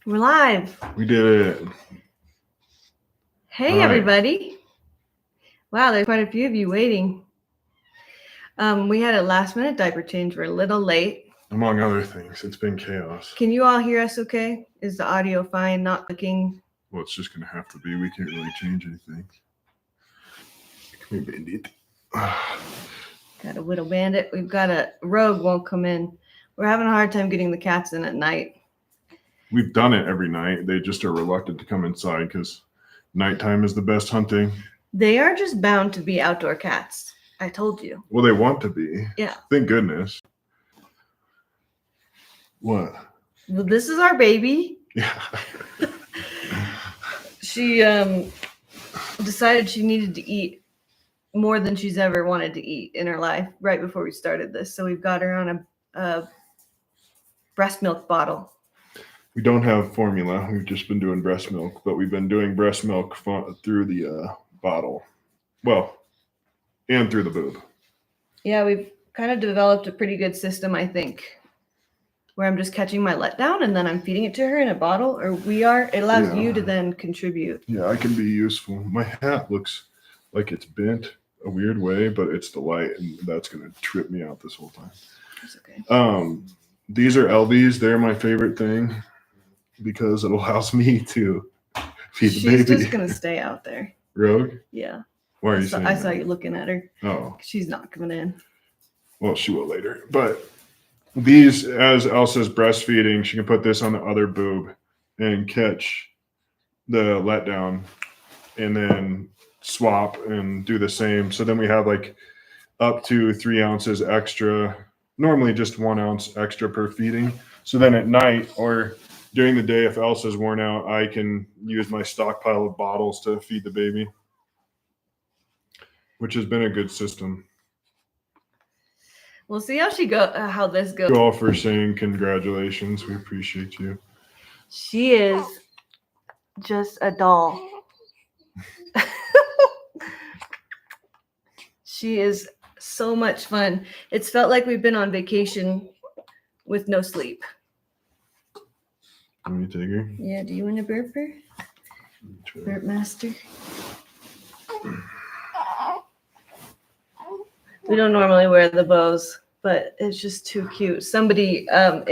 We're live. We did it. Hey, All right. everybody. Wow, there's quite a few of you waiting. We had a last-minute diaper change. We're a little late. Among other things, it's been chaos. Can you all hear us okay? Is the audio fine? Not clicking? Well, it's just going to have to be. We can't really change anything. Come here, Bandit. Got a Widow Bandit. We've got a Rogue won't come in. We're having a hard time getting the cats in at night. We've done it every night. They just are reluctant to come inside because nighttime is the best hunting. They are just bound to be outdoor cats. I told you. Well, they want to be. Yeah. Thank goodness. What? Well, this is our baby. Yeah. She decided she needed to eat more than she's ever wanted to eat in her life right before we started this. So we've got her on a breast milk bottle. We don't have formula. We've just been doing breast milk, but we've been doing breast milk through the bottle. Well, and through the boob. Yeah, we've kind of developed a pretty good system, I think, where I'm just catching my letdown and then I'm feeding it to her in a bottle, or it allows you to then contribute. Yeah, I can be useful. My hat looks like it's bent a weird way, but it's the light, and that's going to trip me out this whole time. That's okay. These are LVs. They're my favorite thing because it allows me to feed the baby. She's just going to stay out there. Rogue? Yeah. Why are you saying I that? saw you looking at her. Oh. She's not coming in. Well, she will later. But these, as Elsa's breastfeeding, she can put this on the other boob and catch the letdown and then swap and do the same. So then we have like up to 3 ounces extra, normally just 1 ounce extra per feeding. So then at night or during the day, if Elsa's worn out, I can use my stockpile of bottles to feed the baby, which has been a good system. We'll see how how this goes. Thank you all for saying congratulations. We appreciate you. She is just a doll. She is so much fun. It's felt like we've been on vacation with no sleep. Let me take her. Yeah, do you want a burper? Burp master. We don't normally wear the bows, but it's just too cute. Somebody I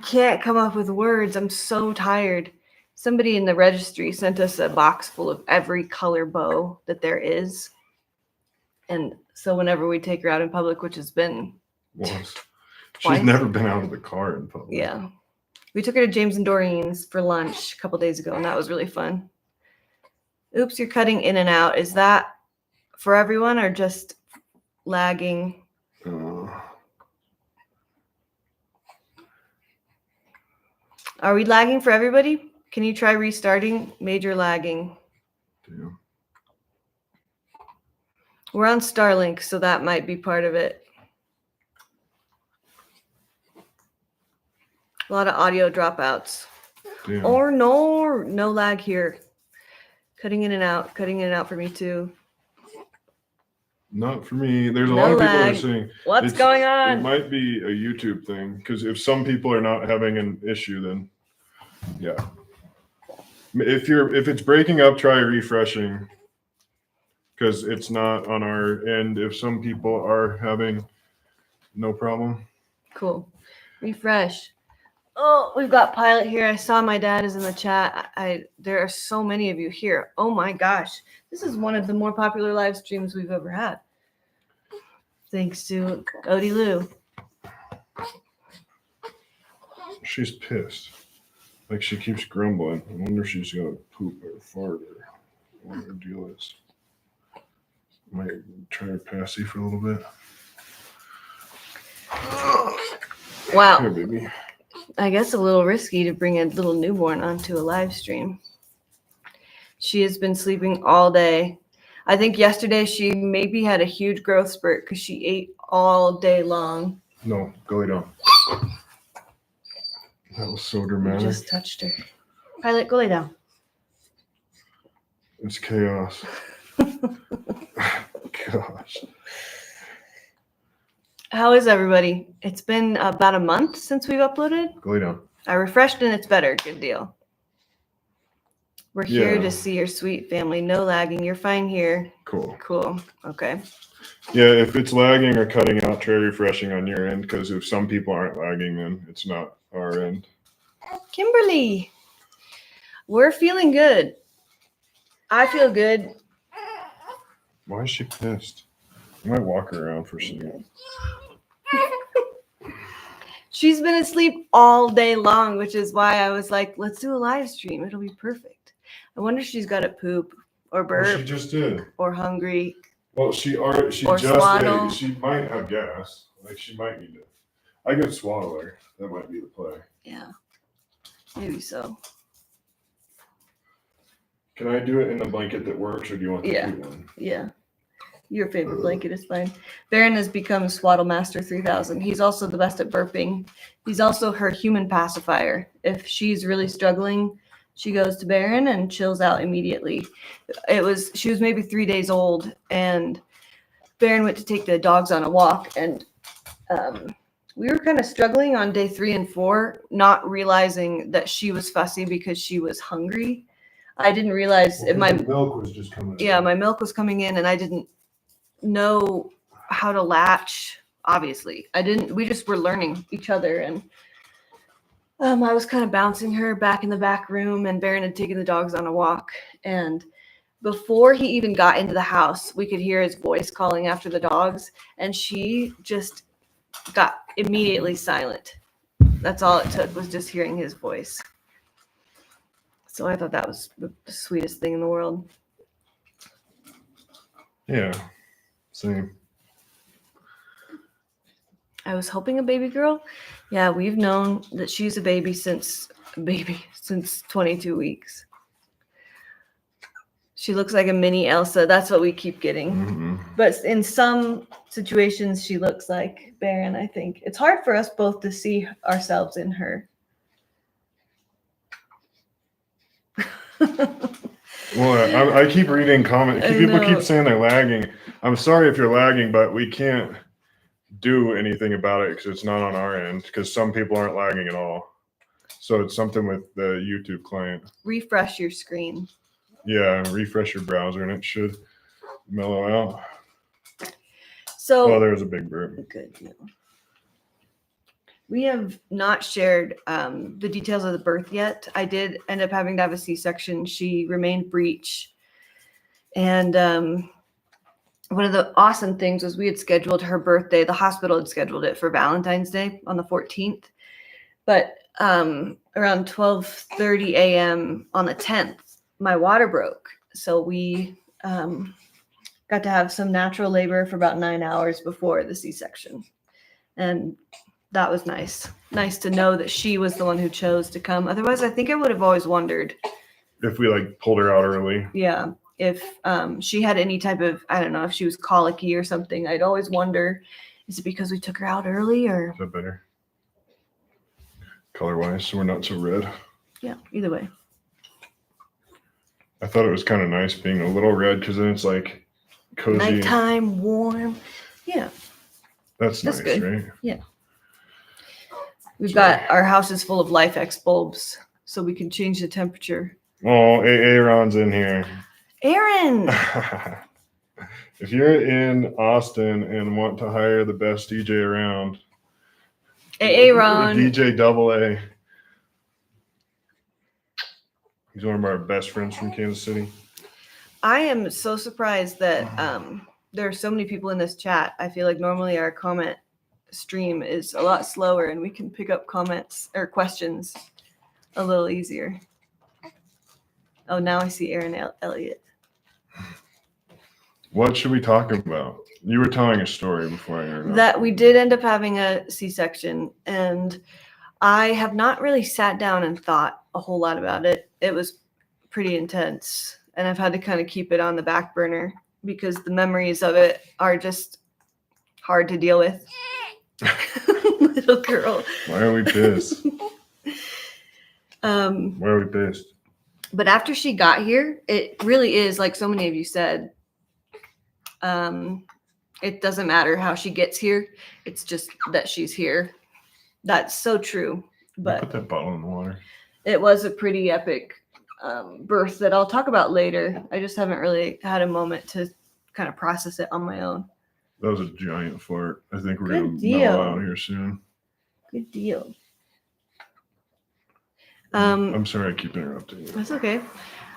can't come up with words. I'm so tired. Somebody in the registry sent us a box full of every color bow that there is. And so whenever we take her out in public, which has been once. She's never been out of the car in public. Yeah. We took her to James and Doreen's for lunch a couple days ago, and that was really fun. Oops, you're cutting in and out. Is that for everyone or just lagging? Are we lagging for everybody? Can you try restarting? Major lagging. Damn. We're on Starlink, so that might be part of it. A lot of audio dropouts. Damn. Or no lag here. Cutting in and out for me too. Not for me. There's a lot of people that are saying what's going on. It might be a YouTube thing because if some people are not having an issue, then yeah. If it's breaking up, try refreshing because it's not on our end. If some people are having no problem. Cool. Refresh. Oh, we've got Pilot here. I saw my dad is in the chat. There are so many of you here. Oh my gosh. This is one of the more popular live streams we've ever had. Thanks to Odie Lou. She's pissed. Like she keeps grumbling. I wonder if she's gonna poop or fart or what her deal is. Might try her passy for a little bit. Wow. Here, baby. I guess a little risky to bring a little newborn onto a live stream. She has been sleeping all day. I think yesterday she maybe had a huge growth spurt because she ate all day long. No, go lay down. That was so dramatic. I just touched her. Pilot, go lay down. It's chaos. Gosh. How is everybody? It's been about a month since we've uploaded. Go lay down. I refreshed and it's better. Good deal. We're here Yeah. to see your sweet family. No lagging. You're fine here. Cool. Cool. Okay. Yeah, if it's lagging or cutting out, try refreshing on your end, because if some people aren't lagging, then it's not our end. Kimberly, we're feeling good. I feel good. Why is she pissed? I might walk her around for a second. She's been asleep all day long, which is why I was like, let's do a live stream. It'll be perfect. I wonder if she's got to poop or burp Well, she just did. or hungry. Well, she Or just swaddle. ate. She might have gas. Like she might need to. I could swaddle her. That might be the play. Yeah, maybe so. Can I do it in the blanket that works, or do you want the cute one? Yeah. Your favorite blanket is fine. Barron has become Swaddle Master 3000. He's also the best at burping. He's also her human pacifier. If she's really struggling, she goes to Barron and chills out immediately. She was maybe 3 days old, and Barron went to take the dogs on a walk, and we were kind of struggling on day 3 and 4, not realizing that she was fussy because she was hungry. I didn't realize my milk was just coming. Yeah, my milk was coming in, and I didn't know how to latch. Obviously, we just were learning each other, and I was kind of bouncing her back in the back room, and Barron had taken the dogs on a walk, and before he even got into the house, we could hear his voice calling after the dogs, and she just got immediately silent. That's all it took, was just hearing his voice. So I thought that was the sweetest thing in the world. Yeah, same. I was hoping a baby girl. Yeah, we've known that she's a baby since 22 weeks. She looks like a mini Elsa. That's what we keep getting. Mm-hmm. But in some situations, she looks like Barron, I think. It's hard for us both to see ourselves in her. Well, I keep reading comments. People keep saying they're lagging. I'm sorry if you're lagging, but we can't do anything about it because it's not on our end, because some people aren't lagging at all. So it's something with the YouTube client. Refresh your screen. Yeah, refresh your browser and it should mellow out. So, oh, there's a big burp. Good. No. We have not shared the details of the birth yet. I did end up having to have a C-section. She remained breech. And one of the awesome things was we had scheduled her birthday. The hospital had scheduled it for Valentine's Day on the 14th. But around 12:30 a.m. on the 10th, my water broke. So we got to have some natural labor for about 9 hours before the C-section. And that was nice. Nice to know that she was the one who chose to come. Otherwise, I think I would have always wondered if we pulled her out early. Yeah. If she had any type of, I don't know, if she was colicky or something, I'd always wonder, is it because we took her out early or? Is that better? Color-wise, so we're not so red. Yeah, either way. I thought it was kind of nice being a little red because then it's like cozy. Nighttime, warm. Yeah. That's nice, good. Right? Yeah. We've got our house is full of LifeX bulbs, so we can change the temperature. Oh, Aaron's in here. Aaron! If you're in Austin and want to hire the best DJ around, Aaron. DJ Double A. He's one of our best friends from Kansas City. I am so surprised that there are so many people in this chat. I feel like normally our comment stream is a lot slower and we can pick up comments or questions a little easier. Oh, now I see Aaron Elliott. What should we talk about? You were telling a story before I heard that. We did end up having a C-section, and I have not really sat down and thought a whole lot about it. It was pretty intense, and I've had to kind of keep it on the back burner because the memories of it are just hard to deal with. Little girl. Why are we pissed? Why are we pissed? But after she got here, it really is like so many of you said. It doesn't matter how she gets here. It's just that she's here. That's so true. But put But that bottle in the water. it was a pretty epic birth that I'll talk about later. I just haven't really had a moment to kind of process it on my own. That was a giant fart. I think we're Good gonna deal. mellow out here soon. Good deal. I'm sorry I keep interrupting you. That's okay.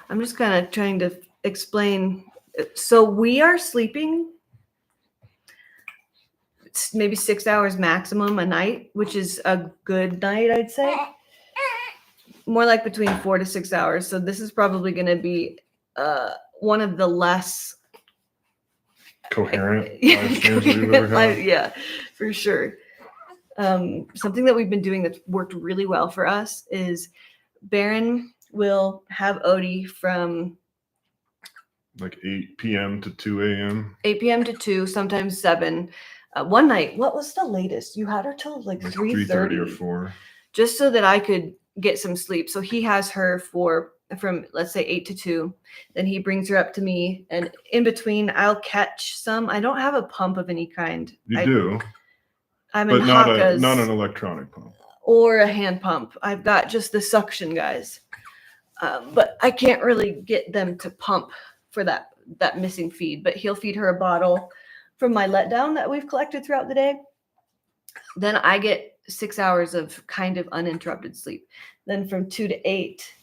I'm just kind of trying to explain. So we are sleeping maybe 6 hours maximum a night, which is a good night, I'd say. More like between 4 to 6 hours. So this is probably going to be one of the less Coherent live streams we've ever had. Yeah, for sure. Something that we've been doing that's worked really well for us is Barron will have Odie from Like 8 p.m. to 2 a.m. 8 p.m. to 2, sometimes 7. One night, what was the latest? You had her till like 3:30 or 4. just so that I could get some sleep. So he has her from let's say 8 to 2. Then he brings her up to me, and in between I'll catch some. I don't have a pump of any kind. You do, I'm but in not Hakka's an electronic pump or a hand pump. I've got just the suction guys, but I can't really get them to pump for that missing feed. But he'll feed her a bottle from my letdown that we've collected throughout the day. Then I get 6 hours of kind of uninterrupted sleep. Then from 2 to 8,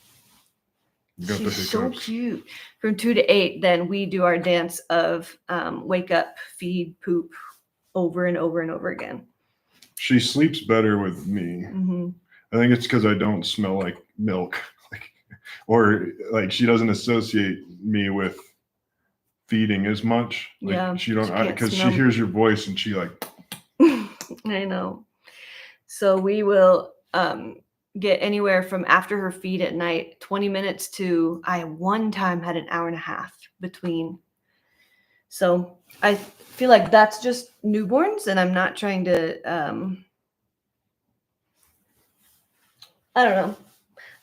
she's so cute. From 2 to 8, then we do our dance of wake up, feed, poop, over and over and over again. She sleeps better with me. Mm-hmm. I think it's because I don't smell like milk, or like she doesn't associate me with feeding as much. Like Yeah, she don't, can't because she smell. hears your voice and she like. I know. So we will get anywhere from after her feed at night, 20 minutes to I one time had an hour and a half between. So I feel like that's just newborns, and I'm not trying to I don't know.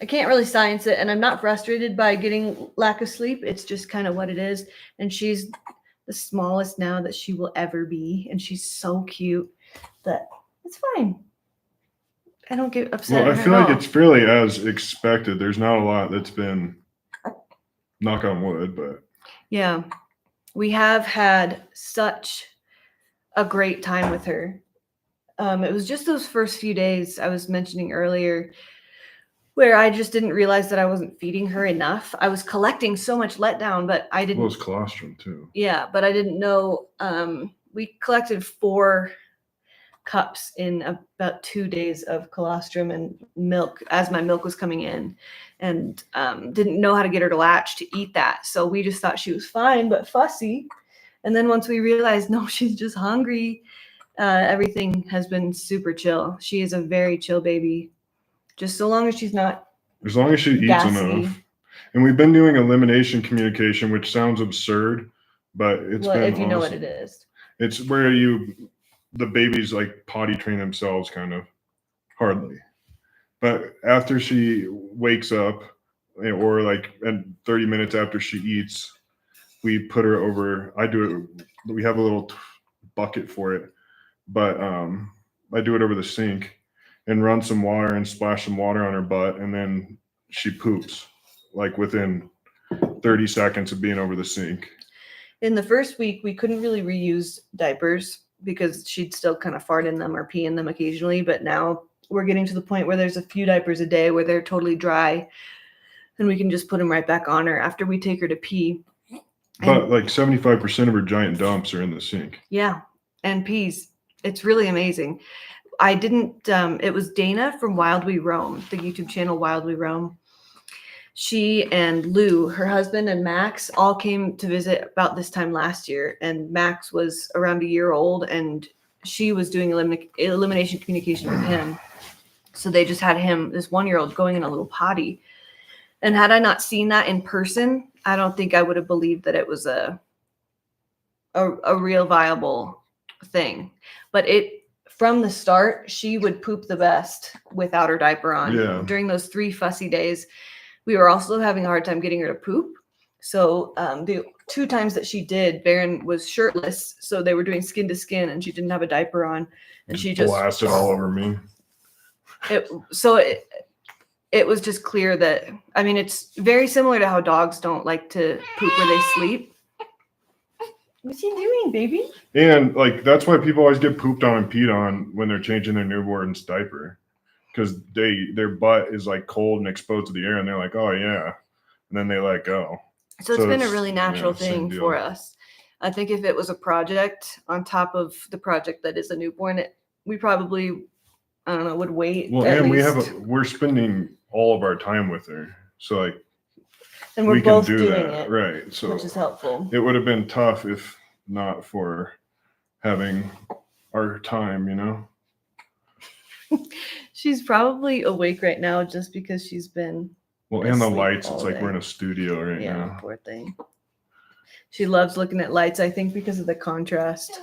I can't really science it, and I'm not frustrated by getting lack of sleep. It's just kind of what it is. And she's the smallest now that she will ever be, and she's so cute that it's fine. I don't get upset. Well, I feel like it's fairly as expected. There's not a lot that's been, knock on wood, but yeah, we have had such a great time with her. It was just those first few days I was mentioning earlier where I just didn't realize that I wasn't feeding her enough. I was collecting so much letdown, but I didn't. Well, it's colostrum too. Yeah, but I didn't know. We collected 4 cups in about 2 days of colostrum and milk as my milk was coming in, and didn't know how to get her to latch to eat that. So we just thought she was fine, but fussy. And then once we realized, no, she's just hungry, everything has been super chill. She is a very chill baby. Just so long as she's not as long as she eats gassy enough. And we've been doing elimination communication, which sounds absurd, but it's been if you know what awesome. it is. It's where the babies like potty train themselves, kind of, hardly. But after she wakes up, or like 30 minutes after she eats, we put her over. I do it. We have a little bucket for it, but I do it over the sink and run some water and splash some water on her butt, and then she poops like within 30 seconds of being over the sink. In the first week, we couldn't really reuse diapers because she'd still kind of fart in them or pee in them occasionally. But now we're getting to the point where there's a few diapers a day where they're totally dry, and we can just put them right back on her after we take her to pee. But like 75% of her giant dumps are in the sink. Yeah, and pees. It's really amazing. I didn't, it was Dana from Wild We Roam, the YouTube channel Wild We Roam. She and Lou, her husband, and Max all came to visit about this time last year. And Max was around a year old, and she was doing elimination communication with him. So they just had him, this 1-year-old, going in a little potty. And had I not seen that in person, I don't think I would have believed that it was a real viable thing. But from the start, she would poop the best without her diaper on. Yeah. During those 3 fussy days, we were also having a hard time getting her to poop. So the 2 times that she did, Barron was shirtless, so they were doing skin to skin, and she didn't have a diaper on, and she just blasted all over me. It was just clear that, I mean, it's very similar to how dogs don't like to poop where they sleep. What's he doing, baby? And like that's why people always get pooped on and peed on when they're changing their newborn's diaper, because their butt is like cold and exposed to the air, and they're like, oh yeah, and then they let go. So it's been a it's, really natural yeah, same thing deal. for us. I think if it was a project on top of the project that is a newborn, we probably, I don't know, would wait. Well, at and least. we're spending all of our time with her, so like And we're we both can do doing that, it, right? So which is helpful. it would have been tough if not for having our time, you know. She's probably awake right now just because she's been. Well, and the asleep lights, all it's like day. we're in a studio right Yeah, now. poor thing. She loves looking at lights, I think, because of the contrast.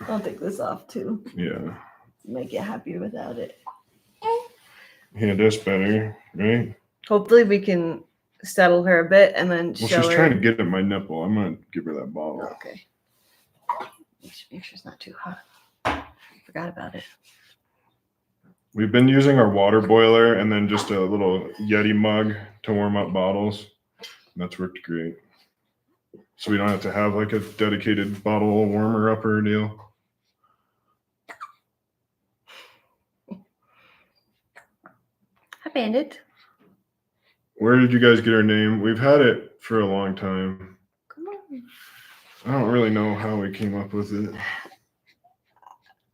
I'll take this off too. Yeah. Make you happier without it. Yeah, that's better, right? Hopefully we can settle her a bit and then Well, show she's her. trying to get at my nipple. I'm gonna give her that bottle. Okay. Make sure it's not too hot. Forgot about it. We've been using our water boiler and then just a little Yeti mug to warm up bottles. That's worked great. So we don't have to have like a dedicated bottle warmer upper deal. Hi, Bandit. Where did you guys get our name? We've had it for a long time. Come on. I don't really know how we came up with it.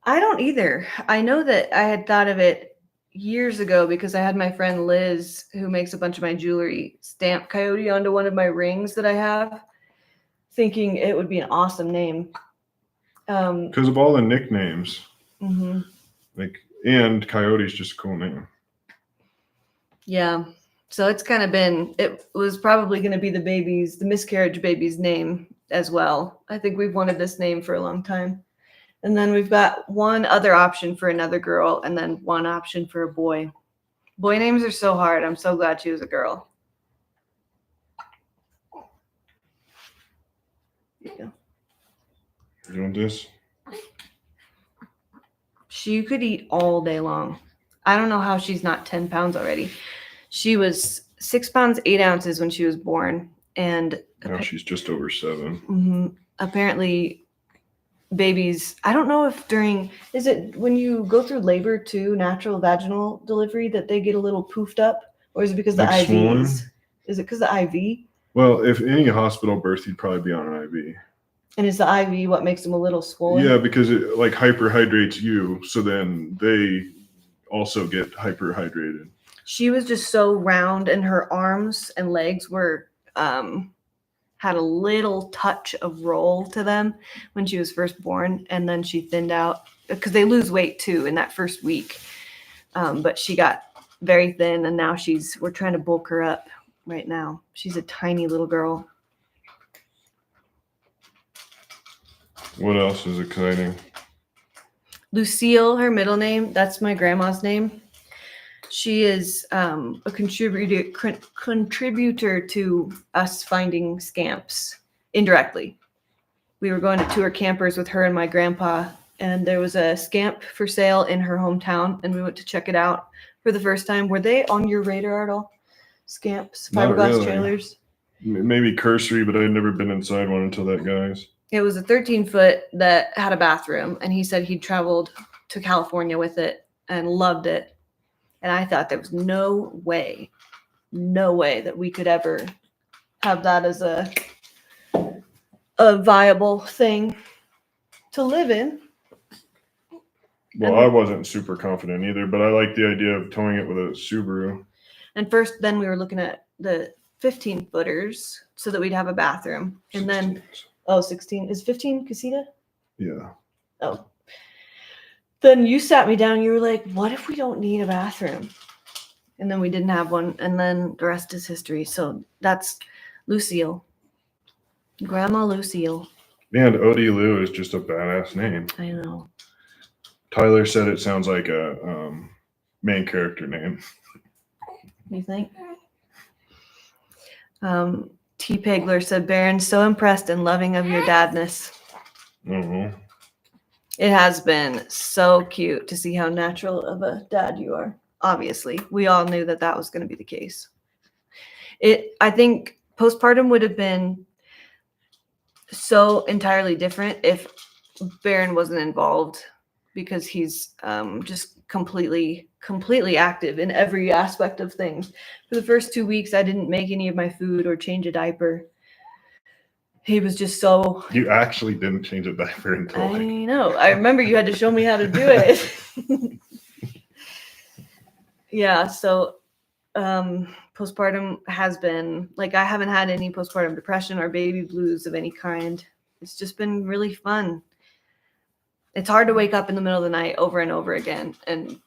I don't either. I know that I had thought of it years ago because I had my friend Liz, who makes a bunch of my jewelry, stamp Coyote onto one of my rings that I have, thinking it would be an awesome name. Because of all the nicknames. Mm-hmm. Like, and Coyote's just a cool name. Yeah. So it's kind of been, it was probably going to be the miscarriage baby's name as well. I think we've wanted this name for a long time. And then we've got one other option for another girl and then one option for a boy. Boy names are so hard. I'm so glad she was a girl. Yeah. You want this? She could eat all day long. I don't know how she's not 10 pounds already. She was 6 pounds, 8 ounces when she was born. And Now she's just over 7. Mm-hmm. Apparently, babies, I don't know if is it when you go through labor too, natural vaginal delivery, that they get a little poofed up? Or is it because Like the IVs? swollen? Is it because the IV? Well, if any hospital birth, you'd probably be on an IV. And is the IV what makes them a little swollen? Yeah, because it like hyperhydrates you, so then they also get hyperhydrated. She was just so round, and her arms and legs were had a little touch of roll to them when she was first born, and then she thinned out because they lose weight too in that first week. But she got very thin, and now we're trying to bulk her up right now. She's a tiny little girl. What else is exciting? Lucille, her middle name, that's my grandma's name. She is a contributor to us finding scamps indirectly. We were going to tour campers with her and my grandpa, and there was a scamp for sale in her hometown, and we went to check it out for the first time. Were they on your radar at all? Scamps, Not fiberglass really. trailers? Maybe cursory, but I'd never been inside one until that guy's. It was a 13-foot that had a bathroom, and he said he'd traveled to California with it and loved it. And I thought there was no way that we could ever have that as a viable thing to live in. Well, I wasn't super confident either, but I like the idea of towing it with a Subaru. And then we were looking at the 15-footers so that we'd have a bathroom. And 16s. then, 16. Is 15 casita? Yeah. Oh. Then you sat me down. You were like, what if we don't need a bathroom? And then we didn't have one. And then the rest is history. So that's Lucille. Grandma Lucille. And Odie Lou is just a badass name. I know. Tyler said it sounds like a main character name. You think? T. Pegler said, Barron's so impressed and loving of your dadness. Mm-hmm. It has been so cute to see how natural of a dad you are. Obviously, we all knew that that was going to be the case. I think postpartum would have been so entirely different if Barron wasn't involved, because he's just completely active in every aspect of things. For the first 2 weeks, I didn't make any of my food or change a diaper. He was just so... You actually didn't change a diaper until I know. I remember you had to show me how to do it. Yeah, so postpartum has been, like, I haven't had any postpartum depression or baby blues of any kind. It's just been really fun. It's hard to wake up in the middle of the night over and over again and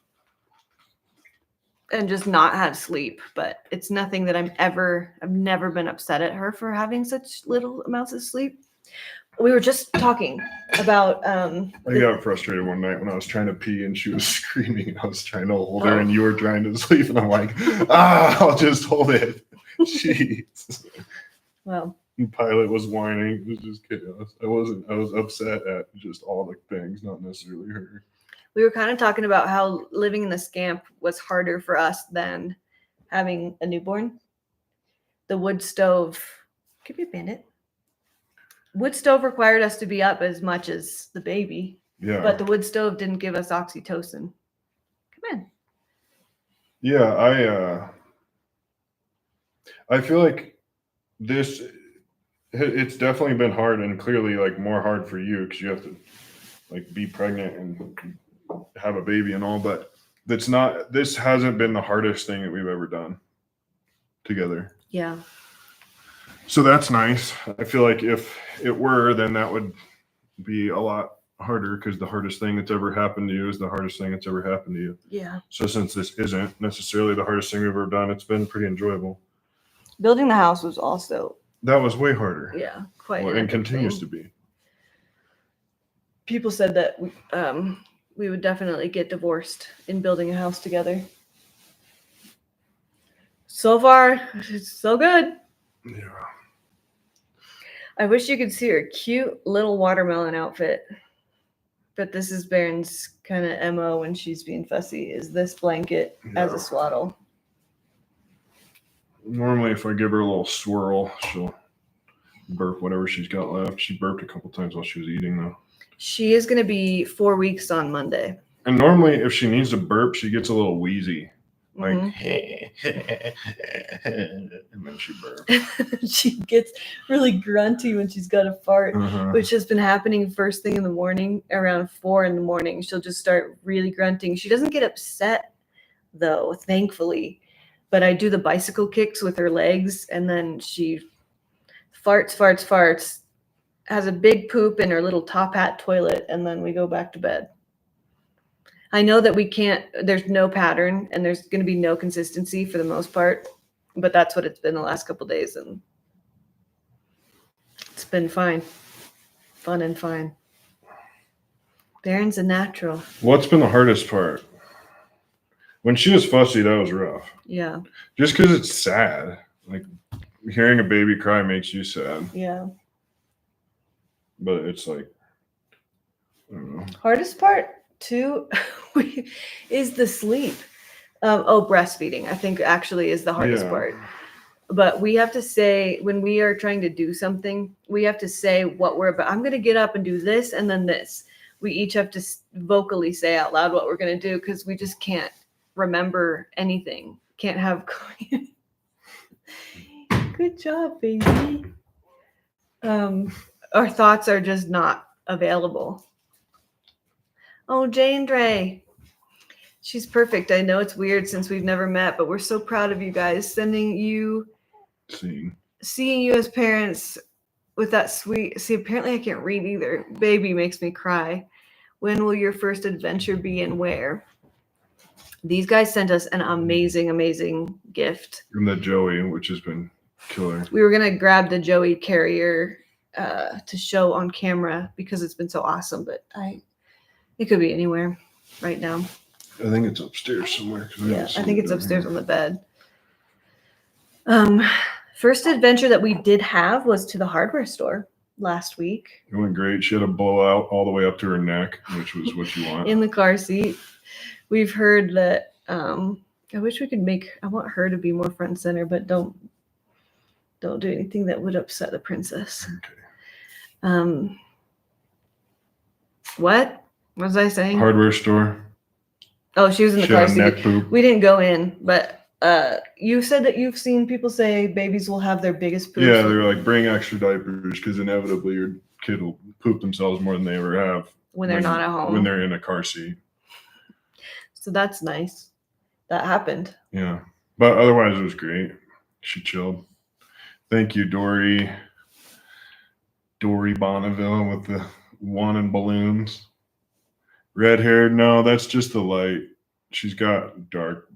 just not have sleep, but it's nothing that I've never been upset at her for having such little amounts of sleep. We were just talking about I got frustrated one night when I was trying to pee and she was screaming and I was trying to hold her and you were trying to sleep and I'm like, I'll just hold it. Jeez. Well, And Pilot was whining. It was just chaos. I was upset at just all the things, not necessarily her. we were kind of talking about how living in the scamp was harder for us than having a newborn. The wood stove, could be a bandit. Wood stove required us to be up as much as the baby. Yeah. But the wood stove didn't give us oxytocin. Come in. Yeah, I feel like it's definitely been hard and clearly like more hard for you because you have to like be pregnant and have a baby and all, but this hasn't been the hardest thing that we've ever done together. Yeah. So that's nice. I feel like if it were, then that would be a lot harder because the hardest thing that's ever happened to you is the hardest thing that's ever happened to you. Yeah. So since this isn't necessarily the hardest thing we've ever done, it's been pretty enjoyable. Building the house was also... That was way harder. Yeah, quite. Well, and continues to be. People said that we would definitely get divorced in building a house together. So far, it's so good. Yeah. I wish you could see her cute little watermelon outfit. But this is Barron's kind of MO when she's being fussy, is this blanket as a swaddle. Normally, if I give her a little swirl, she'll burp whatever she's got left. She burped a couple times while she was eating, though. She is going to be 4 weeks on Monday. And normally, if she needs to burp, she gets a little wheezy. Like, and then she burps. She gets really grunty when she's got a fart, which has been happening first thing in the morning, around 4 in the morning. She'll just start really grunting. She doesn't get upset, though, thankfully. But I do the bicycle kicks with her legs, and then she farts, has a big poop in her little top hat toilet, and then we go back to bed. I know that we can't, there's no pattern and there's going to be no consistency for the most part, but that's what it's been the last couple of days, and it's been fine. Fun and fine. Barron's a natural. What's been the hardest part? When she was fussy, that was rough. Yeah. Just because it's sad. Like, hearing a baby cry makes you sad. Yeah. But it's like, I don't know. Hardest part, too, is the sleep. Breastfeeding, I think, actually is the hardest part. But we have to say, when we are trying to do something, we have to say what we're about. I'm going to get up and do this and then this. We each have to vocally say out loud what we're going to do because we just can't remember anything. Can't have... Good job, baby. Our thoughts are just not available. Oh, Jane Rhae. She's perfect. I know it's weird since we've never met, but we're so proud of you guys. Seeing you as parents with that sweet... See, apparently I can't read either. Baby makes me cry. When will your first adventure be and where? These guys sent us an amazing, amazing gift. From the Joey, which has been killer. We were going to grab the Joey carrier to show on camera because it's been so awesome, but it could be anywhere right now. I think it's upstairs somewhere. Yeah, I think it's upstairs on the bed. First adventure that we did have was to the hardware store last week It went great. She had a blowout all the way up to her neck, which was what you want. in the car seat. We've heard that I wish we could I want her to be more front and center, but don't do anything that would upset the princess. Okay. What was I saying? Hardware store. Oh, she was in the She car had a neck seat. poop. We didn't go in, but you said that you've seen people say babies will have their biggest poops. Yeah, they're like, bring extra diapers because inevitably your kid will poop themselves more than they ever have when they're not at home. When they're in a car seat. So that's nice. That happened. Yeah. But otherwise it was great. She chilled. Thank you, Dory Bonneville with the one and balloons. Red hair, no, that's just the light. She's got dark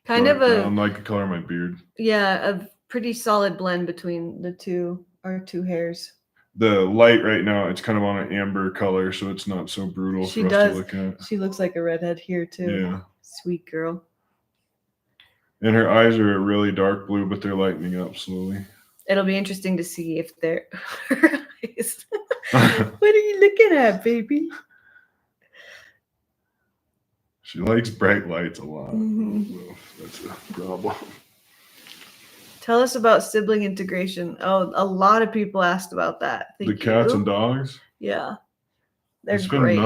brown, like the color of my beard. Yeah, a pretty solid blend between our two hairs. The light right now, it's kind of on an amber color, so it's not so brutal for us to look at. She looks like a redhead here too. Yeah. Sweet girl. And her eyes are a really dark blue, but they're lightening up slowly. It'll be interesting to see if they're her eyes. What are you looking at, baby? She likes bright lights a lot. Mm-hmm. Well, that's a problem. Tell us about sibling integration. Oh, a lot of people asked about that. The cats and dogs? Yeah. They're great.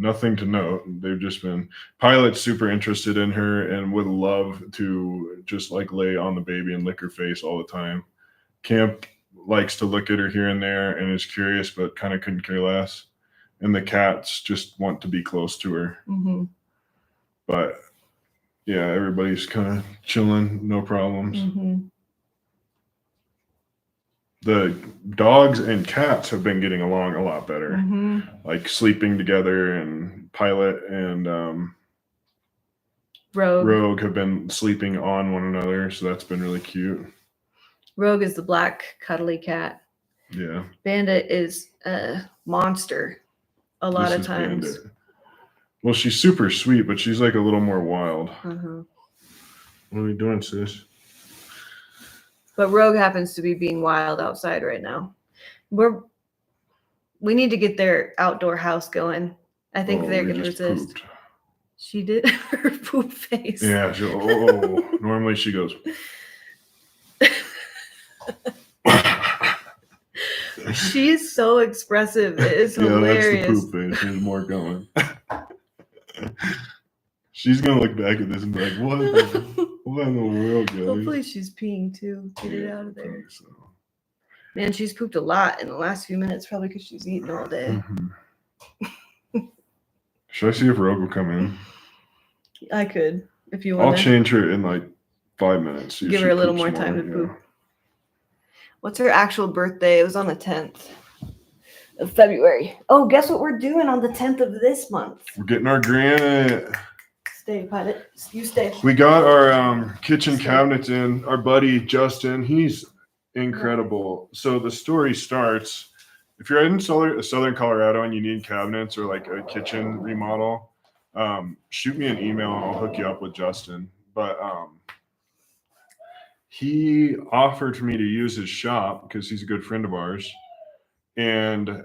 Nothing to note. They've just been Pilot's super interested in her and would love to just like lay on the baby and lick her face all the time. Camp likes to look at her here and there and is curious, but kind of couldn't care less. And the cats just want to be close to her. Mm-hmm. But yeah, everybody's kind of chilling, no problems. Mm-hmm. The dogs and cats have been getting along a lot better, mm-hmm. like sleeping together, and Pilot and Rogue have been sleeping on one another, so that's been really cute. Rogue is the black cuddly cat. Yeah. Bandit is a monster a lot of times. Bandit. Well, she's super sweet, but she's like a little more wild. Uh-huh. What are we doing, sis? But Rogue happens to be being wild outside right now. We need to get their outdoor house going. I think they're going to resist. Pooped. She did her poop face. Yeah. Normally she goes. She is so expressive. It is hilarious. That's the poop face. There's more going. She's gonna look back at this and be like, "What in the world, guys?" Hopefully, she's peeing too. Get it out of there. So. Man, she's pooped a lot in the last few minutes, probably because she's eaten all day. Mm-hmm. Should I see if Rogue will come in? I could, if you want. I'll change her in like 5 minutes. Give her a little more time to poop. What's her actual birthday? It was on the 10th of February. Oh, guess what we're doing on the 10th of this month? We're getting our granite. Stay, Pilot. You stay. We got our kitchen cabinets in. Our buddy Justin, he's incredible. So the story starts, if you're in Southern Colorado and you need cabinets or like a kitchen remodel, shoot me an email and I'll hook you up with Justin. But he offered for me to use his shop because he's a good friend of ours. And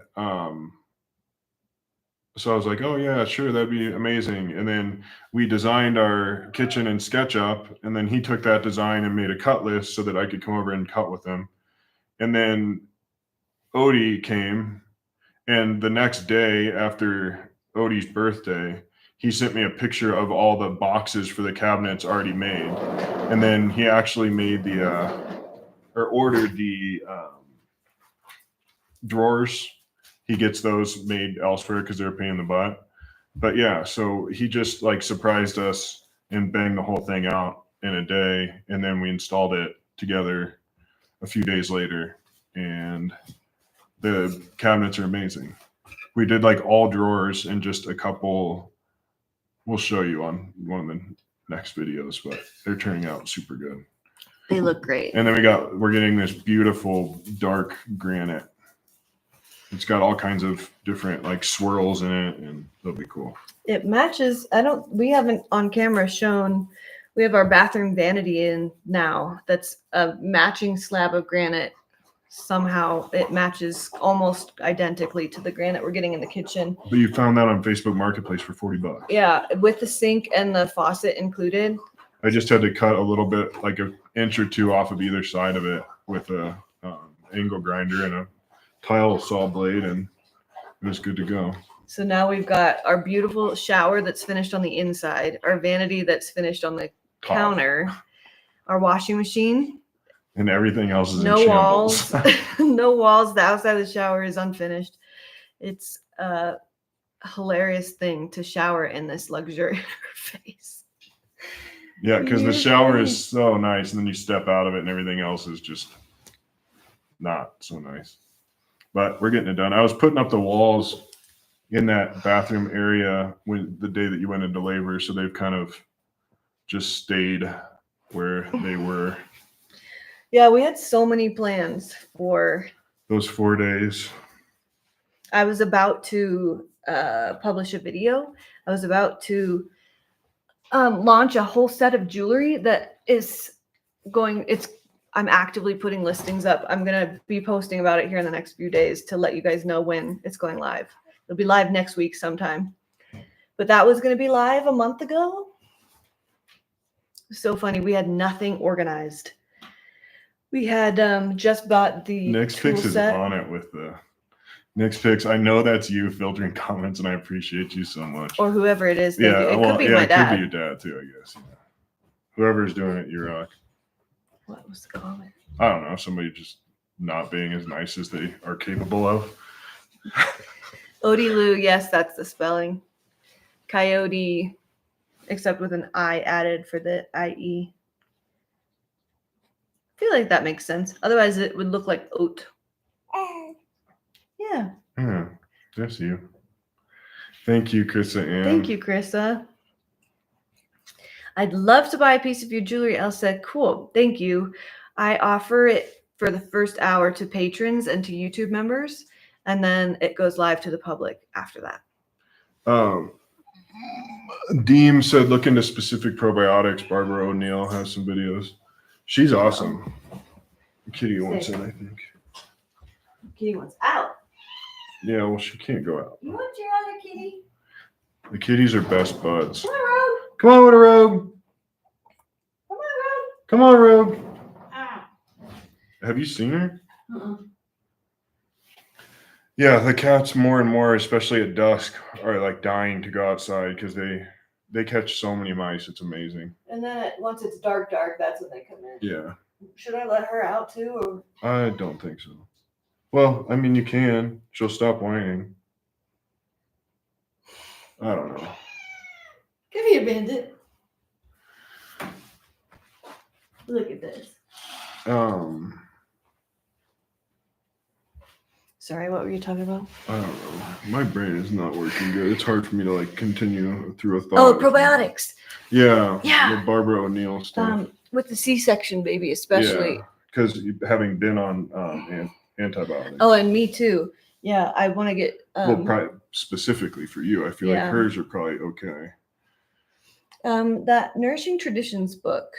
so I was like, oh yeah, sure, that'd be amazing. And then we designed our kitchen in SketchUp, and then he took that design and made a cut list so that I could come over and cut with him. And then Odie came, and the next day after Odie's birthday, he sent me a picture of all the boxes for the cabinets already made. And then he actually made ordered the drawers. He gets those made elsewhere because they're a pain in the butt. But yeah, so he just like surprised us and banged the whole thing out in a day. And then we installed it together a few days later. And the cabinets are amazing. We did like all drawers and just a couple. We'll show you on one of the next videos, but they're turning out super good. They look great. And then we're getting this beautiful dark granite. It's got all kinds of different like swirls in it, and it'll be cool. It matches. We haven't on camera shown We have our bathroom vanity in now. That's a matching slab of granite. Somehow it matches almost identically to the granite we're getting in the kitchen. But you found that on Facebook Marketplace for $40. Yeah, with the sink and the faucet included. I just had to cut a little bit, like an inch or two off of either side of it with a angle grinder and a tile saw blade, and it was good to go. So now we've got our beautiful shower that's finished on the inside, our vanity that's finished on the counter, our washing machine. And everything else is No in walls. shambles. No walls. The outside of the shower is unfinished. It's a hilarious thing to shower in this luxurious face. Yeah, because the shower is so nice, and then you step out of it, and everything else is just not so nice. But we're getting it done. I was putting up the walls in that bathroom area when the day that you went into labor, so they've kind of just stayed where they were. Yeah, we had so many plans for those 4 days. I was about to publish a video. I was about to launch a whole set of jewelry that is going. I'm actively putting listings up. I'm gonna be posting about it here in the next few days to let you guys know when it's going live. It'll be live next week sometime. But that was gonna be live a month ago. So funny. We had nothing organized. We had just bought the Next Picks is on it with the Next Picks. I know that's you filtering comments, and I appreciate you so much. Or whoever it is. Yeah, it could be my dad. It could be your dad too, I guess. Yeah. Whoever's doing it, you rock. What was the comment? I don't know. Somebody just not being as nice as they are capable of. Odie Lou, yes, that's the spelling. Coyote, except with an I added for the IE. I feel like that makes sense. Otherwise, it would look like oat. Yeah. Yeah, that's you. Thank you, Krista Ann. Thank you, Krista. I'd love to buy a piece of your jewelry, Elsa. Cool. Thank you. I offer it for the first hour to patrons and to YouTube members, and then it goes live to the public after that. Deem said, look into specific probiotics. Barbara O'Neill has some videos. She's awesome. Kitty wants it, I think. Kitty wants out. Yeah, well, she can't go out. You want your other kitty? The kitties are best buds. Come on, Rogue. Come on, with a Rogue. Come on, Rogue. Come on, Rogue. Ah. Have you seen her? Uh-uh. Yeah, the cats more and more, especially at dusk, are like dying to go outside because they catch so many mice. It's amazing. And then once it's dark, that's when they come in. Yeah. Should I let her out too? Or? I don't think so. Well, I mean, you can. She'll stop whining. I don't know. Come here, Bandit. Look at this. Sorry, what were you talking about? I don't know. My brain is not working good. It's hard for me to like continue through a thought. Oh, probiotics. Yeah. Yeah. The Barbara O'Neill stuff. With the C-section baby, especially. Because having been on antibiotics. Oh, and me too. Yeah, I want to get. Well, probably specifically for you, I feel like hers are probably okay. That Nourishing Traditions book,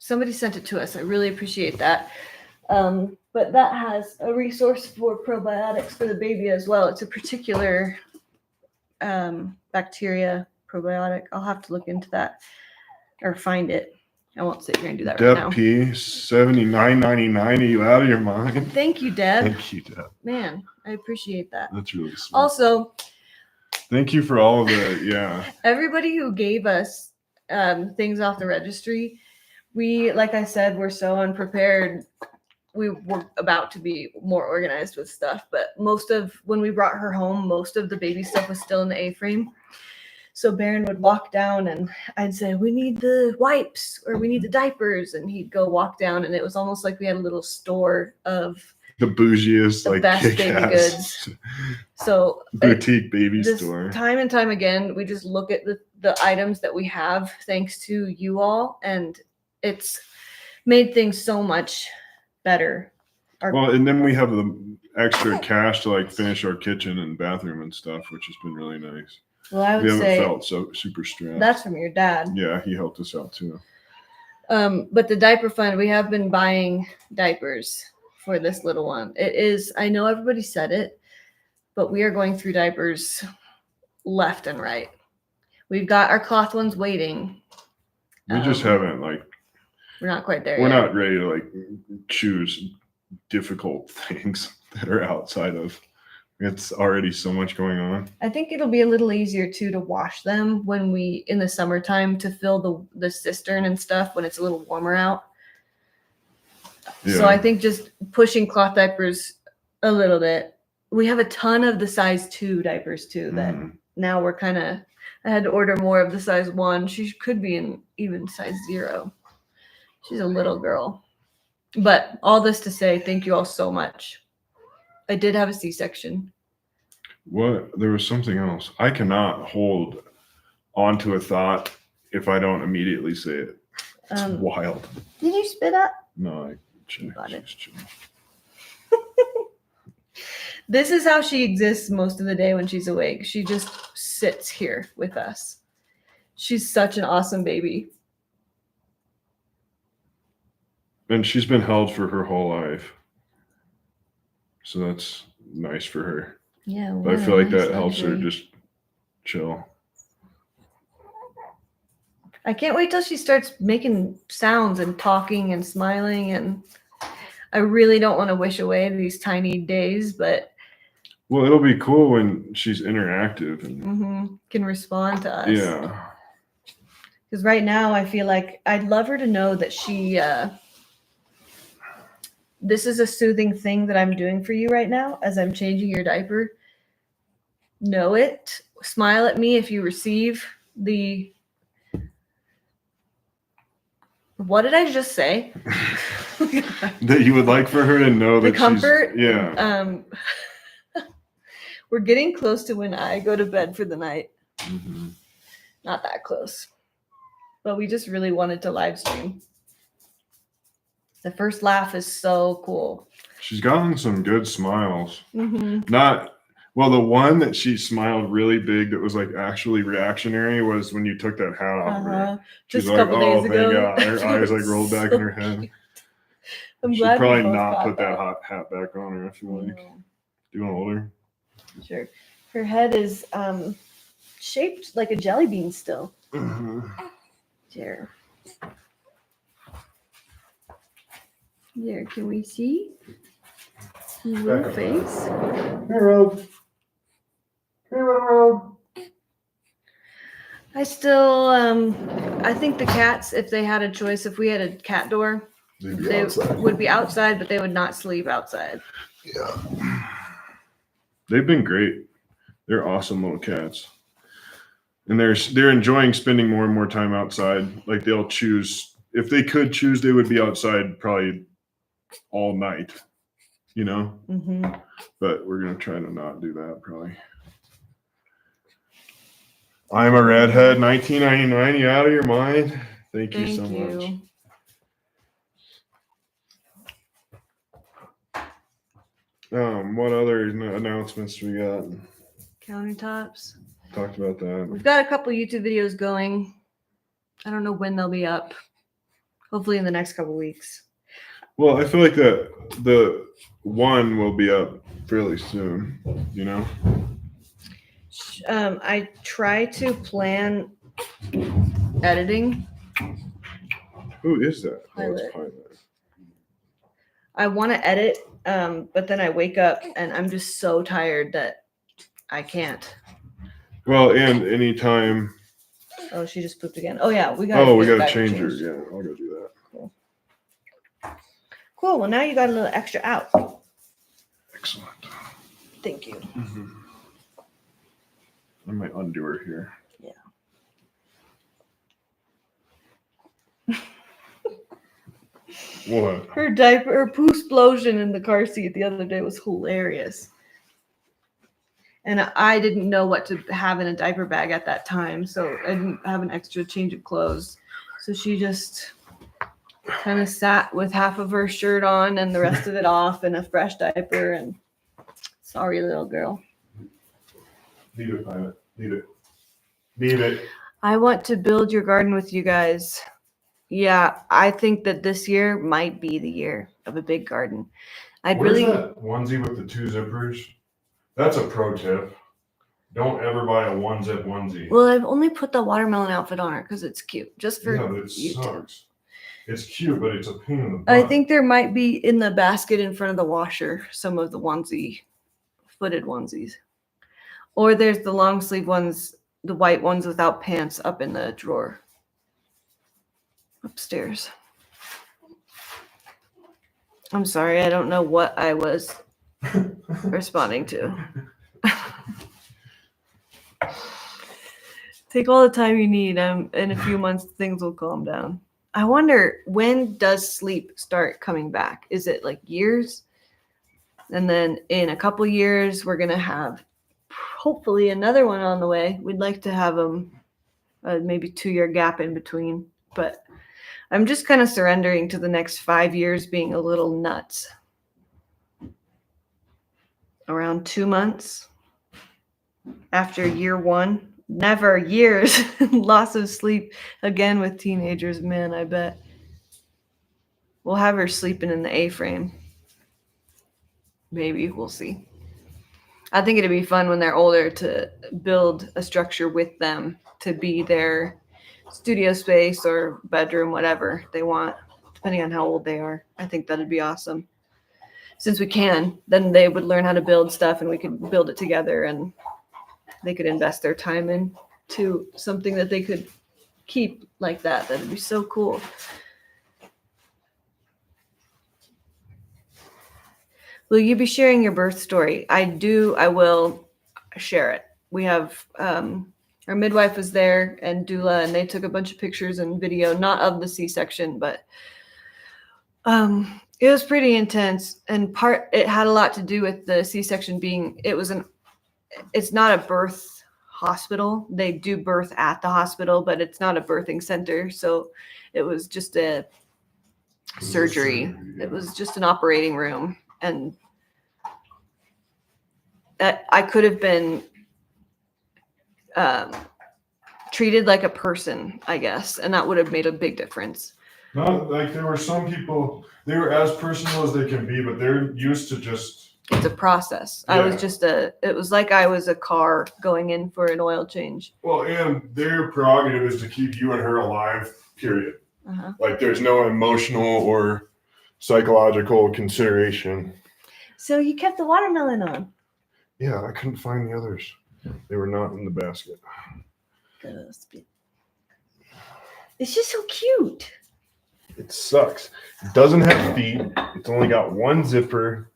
somebody sent it to us. I really appreciate that. But that has a resource for probiotics for the baby as well. It's a particular bacteria probiotic. I'll have to look into that or find it. I won't sit here and do that right now. Deb P, $79.99. Are you out of your mind? Thank you, Deb. Thank you, Deb. Man, I appreciate that. That's really sweet. Also, thank you for all of the, everybody who gave us things off the registry. We, like I said, we're so unprepared. We were about to be more organized with stuff, but when we brought her home, most of the baby stuff was still in the A-frame. So Barron would walk down and I'd say, we need the wipes or we need the diapers. And he'd go walk down, and it was almost like we had a little store of the bougiest, the best baby goods. So boutique baby store. Time and time again, we just look at the items that we have thanks to you all, and it's made things so much better. Well, and then we have the extra cash to like finish our kitchen and bathroom and stuff, which has been really nice. Well, I would we haven't say felt so super stressed. That's from your dad. Yeah, he helped us out too. But the diaper fund, we have been buying diapers for this little one. It is, I know everybody said it, but we are going through diapers left and right. We've got our cloth ones waiting. We just haven't like. We're not quite there We're yet. not ready to like choose difficult things that are outside of. It's already so much going on. I think it'll be a little easier too to wash them when we in the summertime to fill the cistern and stuff when it's a little warmer out. Yeah. So I think just pushing cloth diapers a little bit. We have a ton of the size 2 diapers too that now we're kind of, I had to order more of the size 1. She could be in even size 0. She's a little girl. But all this to say, thank you all so much. I did have a C-section. What? There was something else. I cannot hold onto a thought if I don't immediately say it. It's wild. Did you spit up? No, I checked. Got it. This is how she exists most of the day when she's awake. She just sits here with us. She's such an awesome baby. And she's been held for her whole life. So that's nice for her. Yeah. But I feel like that helps her just chill. I can't wait till she starts making sounds and talking and smiling. And I really don't want to wish away these tiny days, but. Well, it'll be cool when she's interactive and can respond to us. Yeah. Because right now I feel like I'd love her to know that she, this is a soothing thing that I'm doing for you right now as I'm changing your diaper. Know it. Smile at me if you receive the. What did I just say? That you would like for her to know the that comfort. She's, yeah. We're getting close to when I go to bed for the night. Not that close. But we just really wanted to live stream. The first laugh is so cool. She's gotten some good smiles. Not, well, the one that she smiled really big that was like actually reactionary was when you took that hat off of her. She's Just a couple days ago. Thank God. Her eyes like rolled back in her head. I'm She'd glad probably we both not got put that hot hat back on her if you like. Do you want to hold her? Sure. Her head is shaped like a jelly bean still. There. There, can we see? His little face. Hey, Rob. Hey, Rob. I still, I think the cats, if they had a choice, if we had a cat door, they would be outside, but they would not sleep outside. Yeah. They've been great. They're awesome little cats. And they're enjoying spending more and more time outside. Like they'll choose, if they could choose, they would be outside probably all night, you know? But we're going to try to not do that probably. I'm a redhead, 1999. You out of your mind? Thank you so much. What other announcements do we got? Countertops. Talked about that. We've got a couple YouTube videos going. I don't know when they'll be up. Hopefully in the next couple weeks. Well, I feel like the one will be up fairly soon, you know? I try to plan editing. Who is that? Pilot. Oh, it's Pilot. I want to edit, but then I wake up and I'm just so tired that I can't. Well, and anytime. Oh, she just pooped again. Oh yeah, we got to change her. Yeah, I'll go do that. Cool. Well, now you got a little extra out. Excellent. Thank you. I might undo her here. Yeah. What? Her poo explosion in the car seat the other day was hilarious. And I didn't know what to have in a diaper bag at that time, so I didn't have an extra change of clothes. So she just kind of sat with half of her shirt on and the rest of it off in a fresh diaper. And sorry, little girl. Leave it, Pilot. Leave it. Leave it. I want to build your garden with you guys. Yeah, I think that this year might be the year of a big garden. I'd Where's really that onesie with the 2 zippers? That's a pro tip. Don't ever buy a 1-zip onesie. well, I've only put the watermelon outfit on her because it's cute. Just for Yeah, but it YouTube. sucks. It's cute, but it's a pain in the butt. I think there might be in the basket in front of the washer some of the footed onesies. Or there's the long sleeve ones, the white ones without pants up in the drawer. Upstairs. I'm sorry, I don't know what I was responding to. Take all the time you need. In a few months, things will calm down. I wonder, when does sleep start coming back? Is it like years? And then in a couple years, we're going to have hopefully another one on the way. We'd like to have them maybe 2-year gap in between. But I'm just kind of surrendering to the next 5 years being a little nuts. Around 2 months after year 1. Never years. Loss of sleep again with teenagers. Man, I bet. We'll have her sleeping in the A-frame. Maybe. We'll see. I think it'd be fun when they're older to build a structure with them to be their studio space or bedroom, whatever they want, depending on how old they are. I think that'd be awesome. Since we can, then they would learn how to build stuff and we could build it together and they could invest their time into something that they could keep like that. That'd be so cool. Will you be sharing your birth story? I will share it. We have our midwife was there and doula, and they took a bunch of pictures and video, not of the C-section, but it was pretty intense. And it had a lot to do with the C-section being, it's not a birth hospital. They do birth at the hospital, but it's not a birthing center. So it was just a surgery. It was just an operating room. And I could have been treated like a person, I guess. And that would have made a big difference. Not like there were some people, they were as personal as they can be, but they're used to just. It's a process. Yeah. I was it was like I was a car going in for an oil change. Well, and their prerogative is to keep you and her alive, period. Uh-huh. Like there's no emotional or psychological consideration. So you kept the watermelon on? Yeah, I couldn't find the others. They were not in the basket. It's just so cute. It sucks. It doesn't have feet. It's only got 1 zipper,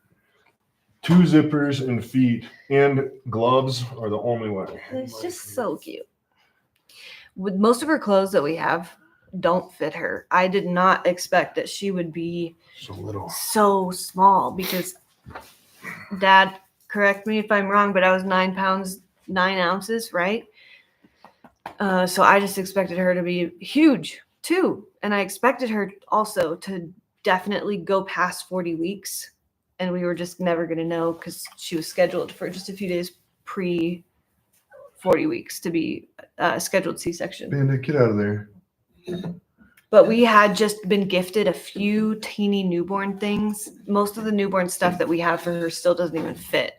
2 zippers, and feet, and gloves are the only way. It's just so cute. With most of her clothes that we have don't fit her. I did not expect that she would be So little. So small because Dad, correct me if I'm wrong, but I was 9 pounds, 9 ounces, right? So I just expected her to be huge too. And I expected her also to definitely go past 40 weeks. And we were just never going to know because she was scheduled for just a few days pre 40 weeks to be scheduled C-section. Bandit, get out of there. But we had just been gifted a few teeny newborn things. Most of the newborn stuff that we have for her still doesn't even fit.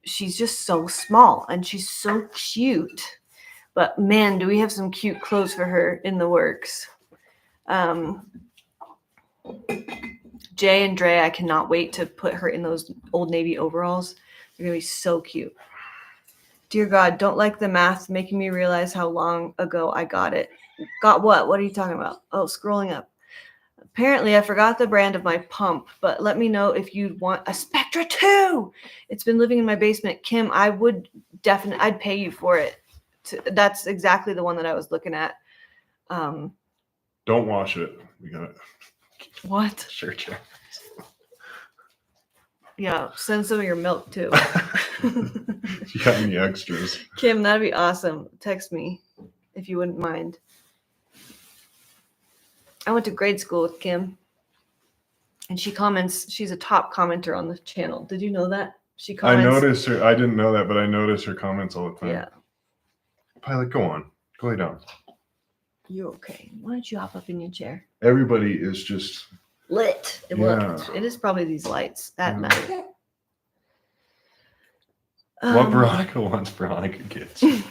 She's just so small and she's so cute. But man, do we have some cute clothes for her in the works. Jay and Rhae, I cannot wait to put her in those Old Navy overalls. They're going to be so cute. Dear God, don't like the math making me realize how long ago I got it. Got what? What are you talking about? Oh, scrolling up. Apparently, I forgot the brand of my pump, but let me know if you'd want a Spectra 2. It's been living in my basement. Kim, I'd pay you for it. That's exactly the one that I was looking at. Don't wash it. We got it. What? Sure. Yeah, send some of your milk too. You got any extras? Kim, that'd be awesome. Text me if you wouldn't mind. I went to grade school with Kim. And she comments, she's a top commenter on the channel. Did you know that? She comments. I noticed her. I didn't know that, but I notice her comments all the time. Yeah. Pilot, go on. Go lay down. You're okay. Why don't you hop up in your chair? Everybody is just Lit. Yeah. It is probably these lights at Yeah. night. what Veronica wants. Veronica gets. Yeah,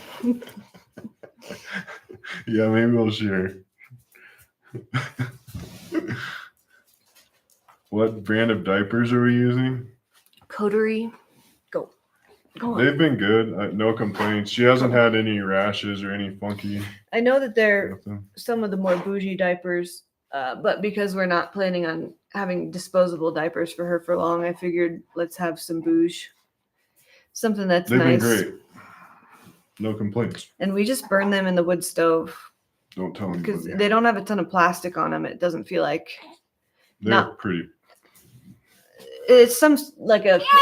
maybe we'll share. What brand of diapers are we using? Coterie. Go on. They've been good. No complaints. She hasn't had any rashes or any funky. I know that they're Nothing. some of the more bougie diapers, but because we're not planning on having disposable diapers for her for long, I figured let's have some bouge. Something that's They've nice. been great. No complaints. And we just burn them in the wood stove Don't tell because anybody. they don't have a ton of plastic on them. It doesn't feel like They're pretty. it's some like a. Ah.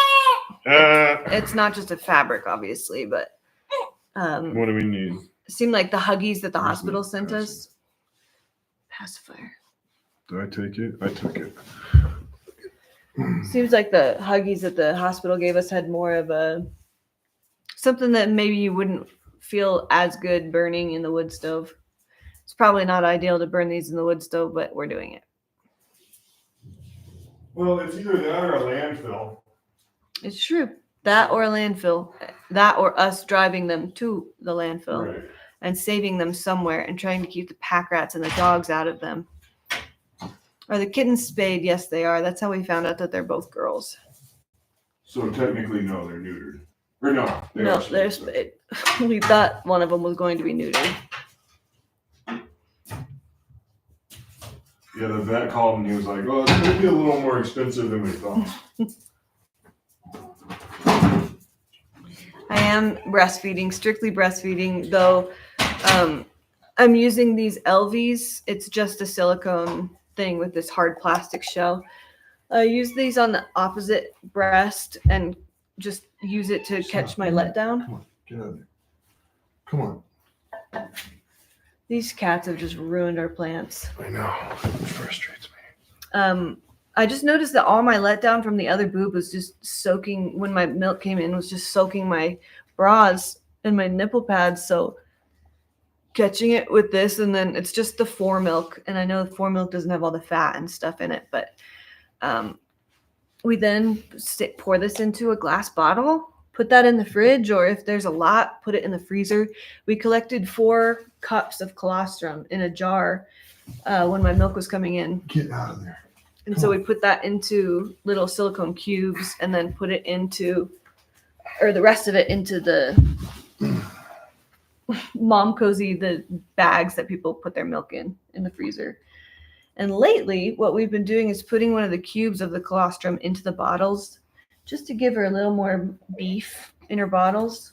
It's not just a fabric, obviously, but What do we need? it seemed like the Huggies that the Where's hospital the sent us. Pacifier. Did I take it? I took it. Seems like the Huggies that the hospital gave us had more of a something that maybe you wouldn't feel as good burning in the wood stove. It's probably not ideal to burn these in the wood stove, but we're doing it. Well, it's either that or a landfill. It's true. That or a landfill. That or us driving them to the landfill Right. and saving them somewhere and trying to keep the pack rats and the dogs out of them. Are the kittens spayed? Yes, they are. That's how we found out that they're both girls. So technically, no, they're neutered. Or no, No, they're spayed. We thought one of them was going to be neutered. Yeah, the vet called and he was like, "Well, it's going to be a little more expensive than we thought." I am breastfeeding, strictly breastfeeding, though I'm using these LVs. It's just a silicone thing with this hard plastic shell. I use these on the opposite breast and just use it to catch my letdown. Come on, get out of there. Come on. These cats have just ruined our plants. I know. It frustrates me. I just noticed that all my letdown from the other boob was just soaking, when my milk came in, was just soaking my bras and my nipple pads. So catching it with this, and then it's just the fore milk. And I know the fore milk doesn't have all the fat and stuff in it, but we then pour this into a glass bottle, put that in the fridge, or if there's a lot, put it in the freezer. We collected 4 cups of colostrum in a jar when my milk was coming in. Get out of there. And so we put that into little silicone cubes and then put it into, or the rest of it into the Mom Cozy, the bags that people put their milk in the freezer. And lately, what we've been doing is putting one of the cubes of the colostrum into the bottles just to give her a little more beef in her bottles.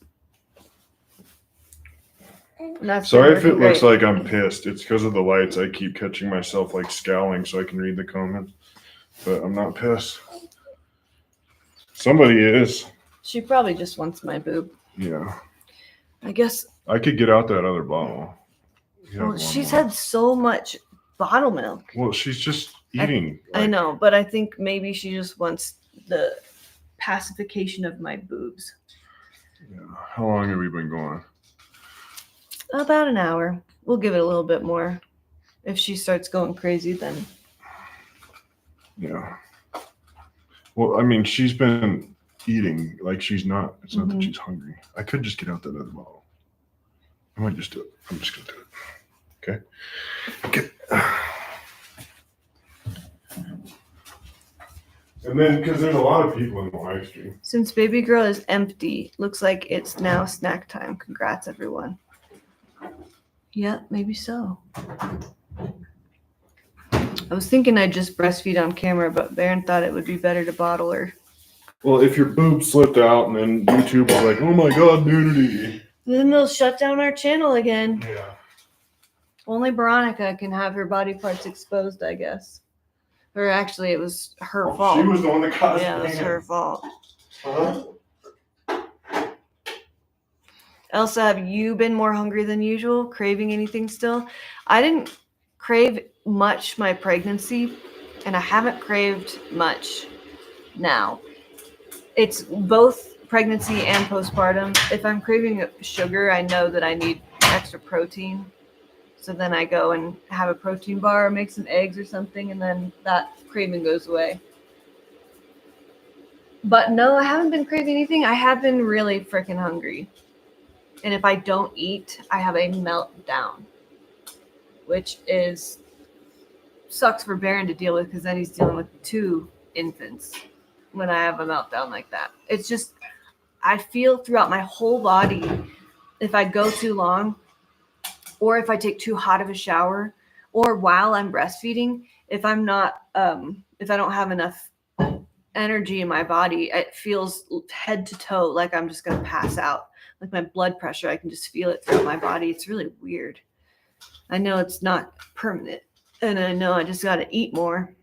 Sorry if it looks like I'm pissed. It's because of the lights. I keep catching myself like scowling so I can read the comments. But I'm not pissed. Somebody is. She probably just wants my boob. Yeah. I guess. I could get out that other bottle. Well, she's had so much bottle milk. Well, she's just eating. I know, but I think maybe she just wants the pacification of my boobs. Yeah. How long have we been going? About an hour. We'll give it a little bit more. If she starts going crazy, then. Yeah. Well, I mean, she's been eating like she's not. It's not that she's hungry. I could just get out that other bottle. I might just do it. I'm just going to do it. Okay. And then, because there's a lot of people in the live stream. Since baby girl is empty, looks like it's now snack time. Congrats, everyone. Yeah, maybe so. I was thinking I'd just breastfeed on camera, but Barron thought it would be better to bottle her. Well, if your boob slipped out and then YouTube was like, "Oh my God, nudity," then they'll shut down our channel again. Yeah. Only Veronica can have her body parts exposed, I guess. Or actually, it was her fault. She was the one that caused Yeah, it was her fault. Huh? Elsa, have you been more hungry than usual? Craving anything still? I didn't crave much my pregnancy, and I haven't craved much now. It's both pregnancy and postpartum. If I'm craving sugar, I know that I need extra protein. So then I go and have a protein bar, make some eggs or something, and then that craving goes away. But no, I haven't been craving anything. I have been really freaking hungry. And if I don't eat, I have a meltdown, which sucks for Barron to deal with because then he's dealing with 2 infants when I have a meltdown like that. It's just, I feel throughout my whole body, if I go too long or if I take too hot of a shower or while I'm breastfeeding, if I'm not, if I don't have enough energy in my body, it feels head to toe like I'm just going to pass out. Like my blood pressure, I can just feel it throughout my body. It's really weird. I know it's not permanent, and I know I just got to eat more.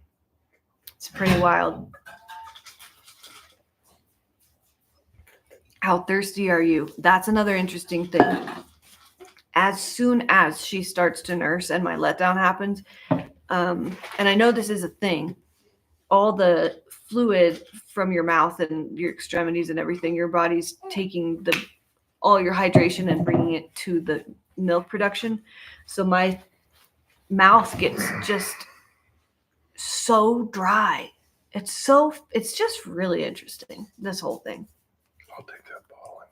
It's pretty wild. How thirsty are you? That's another interesting thing. As soon as she starts to nurse and my letdown happens, and I know this is a thing, all the fluid from your mouth and your extremities and everything, your body's taking all your hydration and bringing it to the milk production. So my mouth gets just so dry. It's just really interesting, this whole thing. I'll take that ball.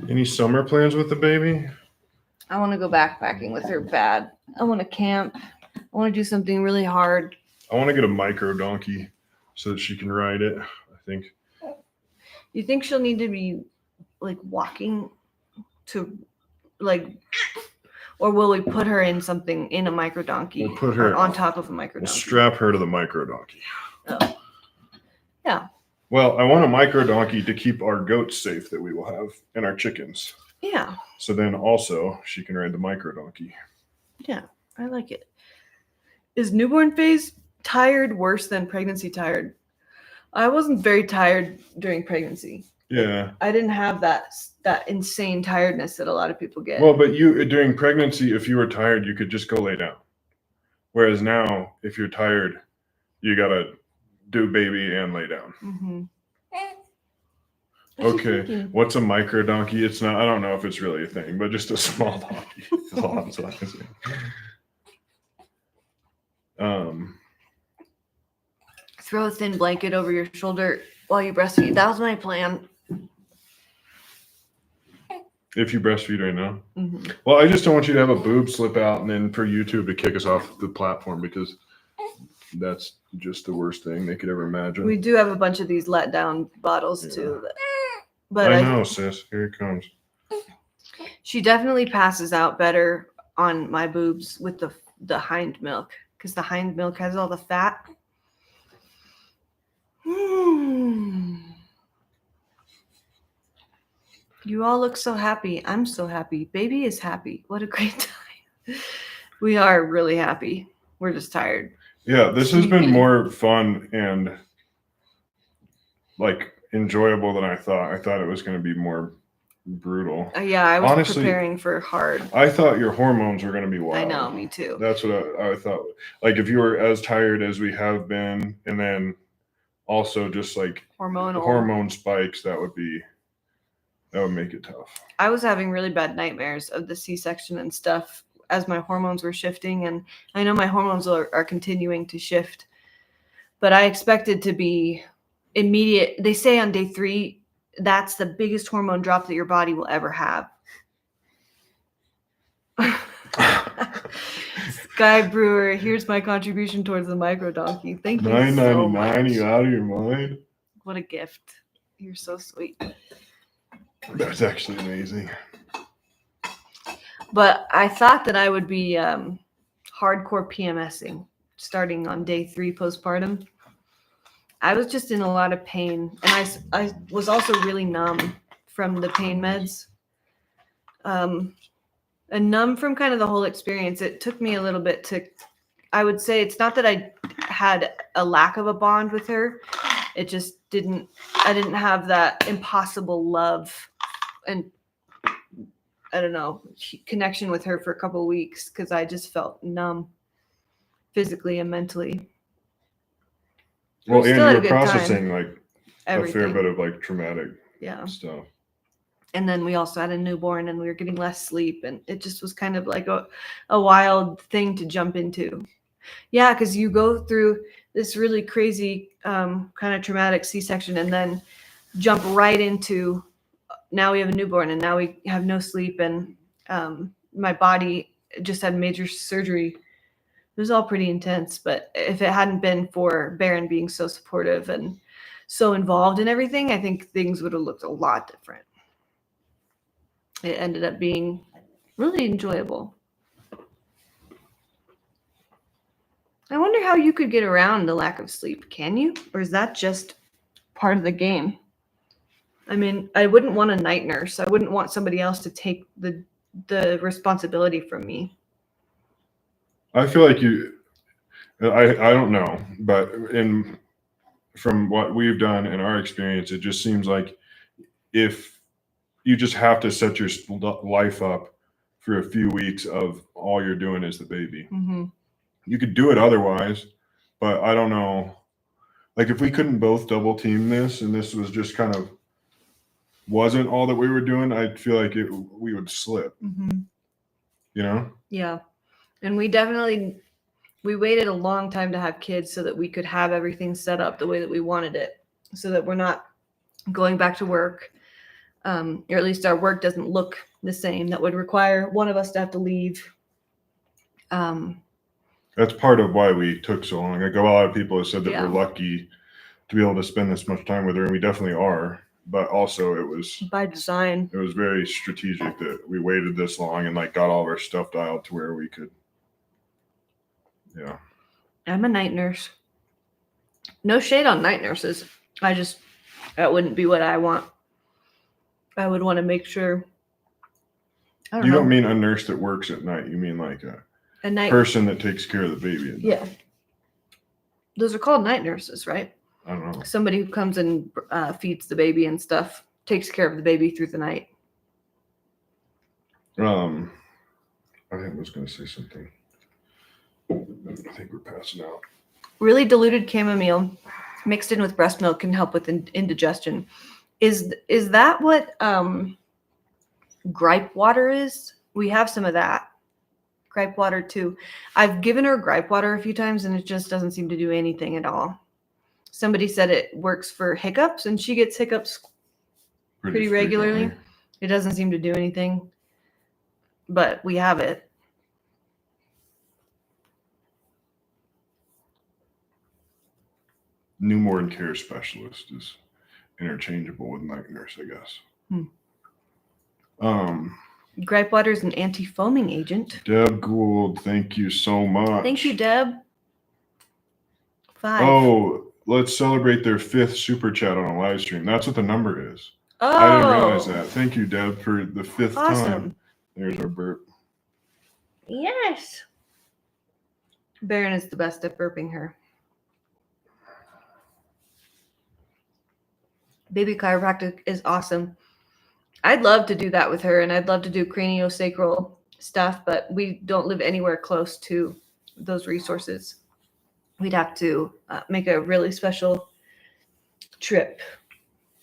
Any summer plans with the baby? I want to go backpacking with her bad. I want to camp. I want to do something really hard. I want to get a micro donkey so that she can ride it, I think. You think she'll need to be like walking to like, or will we put her in something in a micro donkey? We'll put her on top of a micro donkey. We'll strap her to the micro donkey. Oh. Yeah. Well, I want a micro donkey to keep our goats safe that we will have and our chickens. Yeah. So then also she can ride the micro donkey. Yeah, I like it. Is newborn phase tired worse than pregnancy tired? I wasn't very tired during pregnancy. Yeah. I didn't have that insane tiredness that a lot of people get. Well, but you during pregnancy, if you were tired, you could just go lay down. Whereas now, if you're tired, you gotta do baby and lay down. Mm-hmm. Okay, what's a micro donkey? It's not. I don't know if it's really a thing, but just a small donkey. Is all I'm saying. Throw a thin blanket over your shoulder while you breastfeed. That was my plan. If you breastfeed right now. Mm-hmm. Well, I just don't want you to have a boob slip out and then for YouTube to kick us off the platform because that's just the worst thing they could ever imagine. We do have a bunch of these letdown bottles too. But I know, sis. Here it comes. She definitely passes out better on my boobs with the hind milk because the hind milk has all the fat. You all look so happy. I'm so happy. Baby is happy. What a great time. We are really happy. We're just tired. Yeah, this has been more fun and like enjoyable than I thought. I thought it was going to be more brutal. Yeah, I was honestly preparing for hard. I thought your hormones were going to be wild. I know, me too. That's what I thought. Like if you were as tired as we have been, and then also just like hormone spikes, that would make it tough. I was having really bad nightmares of the C-section and stuff as my hormones were shifting, and I know my hormones are continuing to shift, but I expected to be immediate. They say on day 3, that's the biggest hormone drop that your body will ever have. Sky Brewer, here's my contribution towards the micro donkey. Thank you so much. $9.99, you out of your mind? What a gift. You're so sweet. That's actually amazing. But I thought that I would be hardcore PMSing starting on day 3 postpartum. I was just in a lot of pain, and I was also really numb from the pain meds. And numb from kind of the whole experience. It took me a little bit I would say it's not that I had a lack of a bond with her. It just I didn't have that impossible love and I don't know, connection with her for a couple of weeks because I just felt numb physically and mentally. Well, and you're processing like everything. A fair bit of like traumatic stuff. And then we also had a newborn and we were getting less sleep. And it just was kind of like a wild thing to jump into. Yeah, because you go through this really crazy kind of traumatic C-section and then jump right into now we have a newborn and now we have no sleep. And my body just had major surgery. It was all pretty intense. But if it hadn't been for Barron being so supportive and so involved in everything, I think things would have looked a lot different. It ended up being really enjoyable. I wonder how you could get around the lack of sleep. Can you? Or is that just part of the game? I mean, I wouldn't want a night nurse. I wouldn't want somebody else to take the responsibility from me. I feel like I don't know, but from what we've done in our experience, it just seems like if you just have to set your life up for a few weeks of all you're doing is the baby. Mm-hmm. You could do it otherwise, but I don't know. Like if we couldn't both double team this and this was just kind of wasn't all that we were doing, I feel like we would slip. Mm-hmm. You know? Yeah. And we waited a long time to have kids so that we could have everything set up the way that we wanted it, so that we're not going back to work. Or at least our work doesn't look the same. That would require one of us to have to leave. That's part of why we took so long. Like a lot of people have said that Yeah. we're lucky to be able to spend this much time with her, and we definitely are. But also, it was by design. It was very strategic that we waited this long and like got all of our stuff dialed to where we could. Yeah. I'm a night nurse. No shade on night nurses. That wouldn't be what I want. I would want to make sure. I don't You know. don't mean a nurse that works at night. You mean like a night person that takes care of the baby at night. Yeah. Those are called night nurses, right? I don't know. Somebody who comes and feeds the baby and stuff, takes care of the baby through the night. I was going to say something. I think we're passing out. Really diluted chamomile mixed in with breast milk can help with indigestion. Is that what gripe water is? We have some of that. Gripe water too. I've given her gripe water a few times and it just doesn't seem to do anything at all. Somebody said it works for hiccups and she gets hiccups pretty regularly. frequently. It doesn't seem to do anything, but we have it. Newborn care specialist is interchangeable with night nurse, I guess. Gripe water is an anti-foaming agent. Deb Gould, thank you so much. Thank you, Deb. 5. Oh, let's celebrate their 5th super chat on a live stream. That's what the number is. Oh, I didn't realize that. Thank you, Deb, for the 5th awesome. time. There's our burp. Yes. Barron is the best at burping her. Baby chiropractic is awesome. I'd love to do that with her, and I'd love to do craniosacral stuff, but we don't live anywhere close to those resources. We'd have to make a really special trip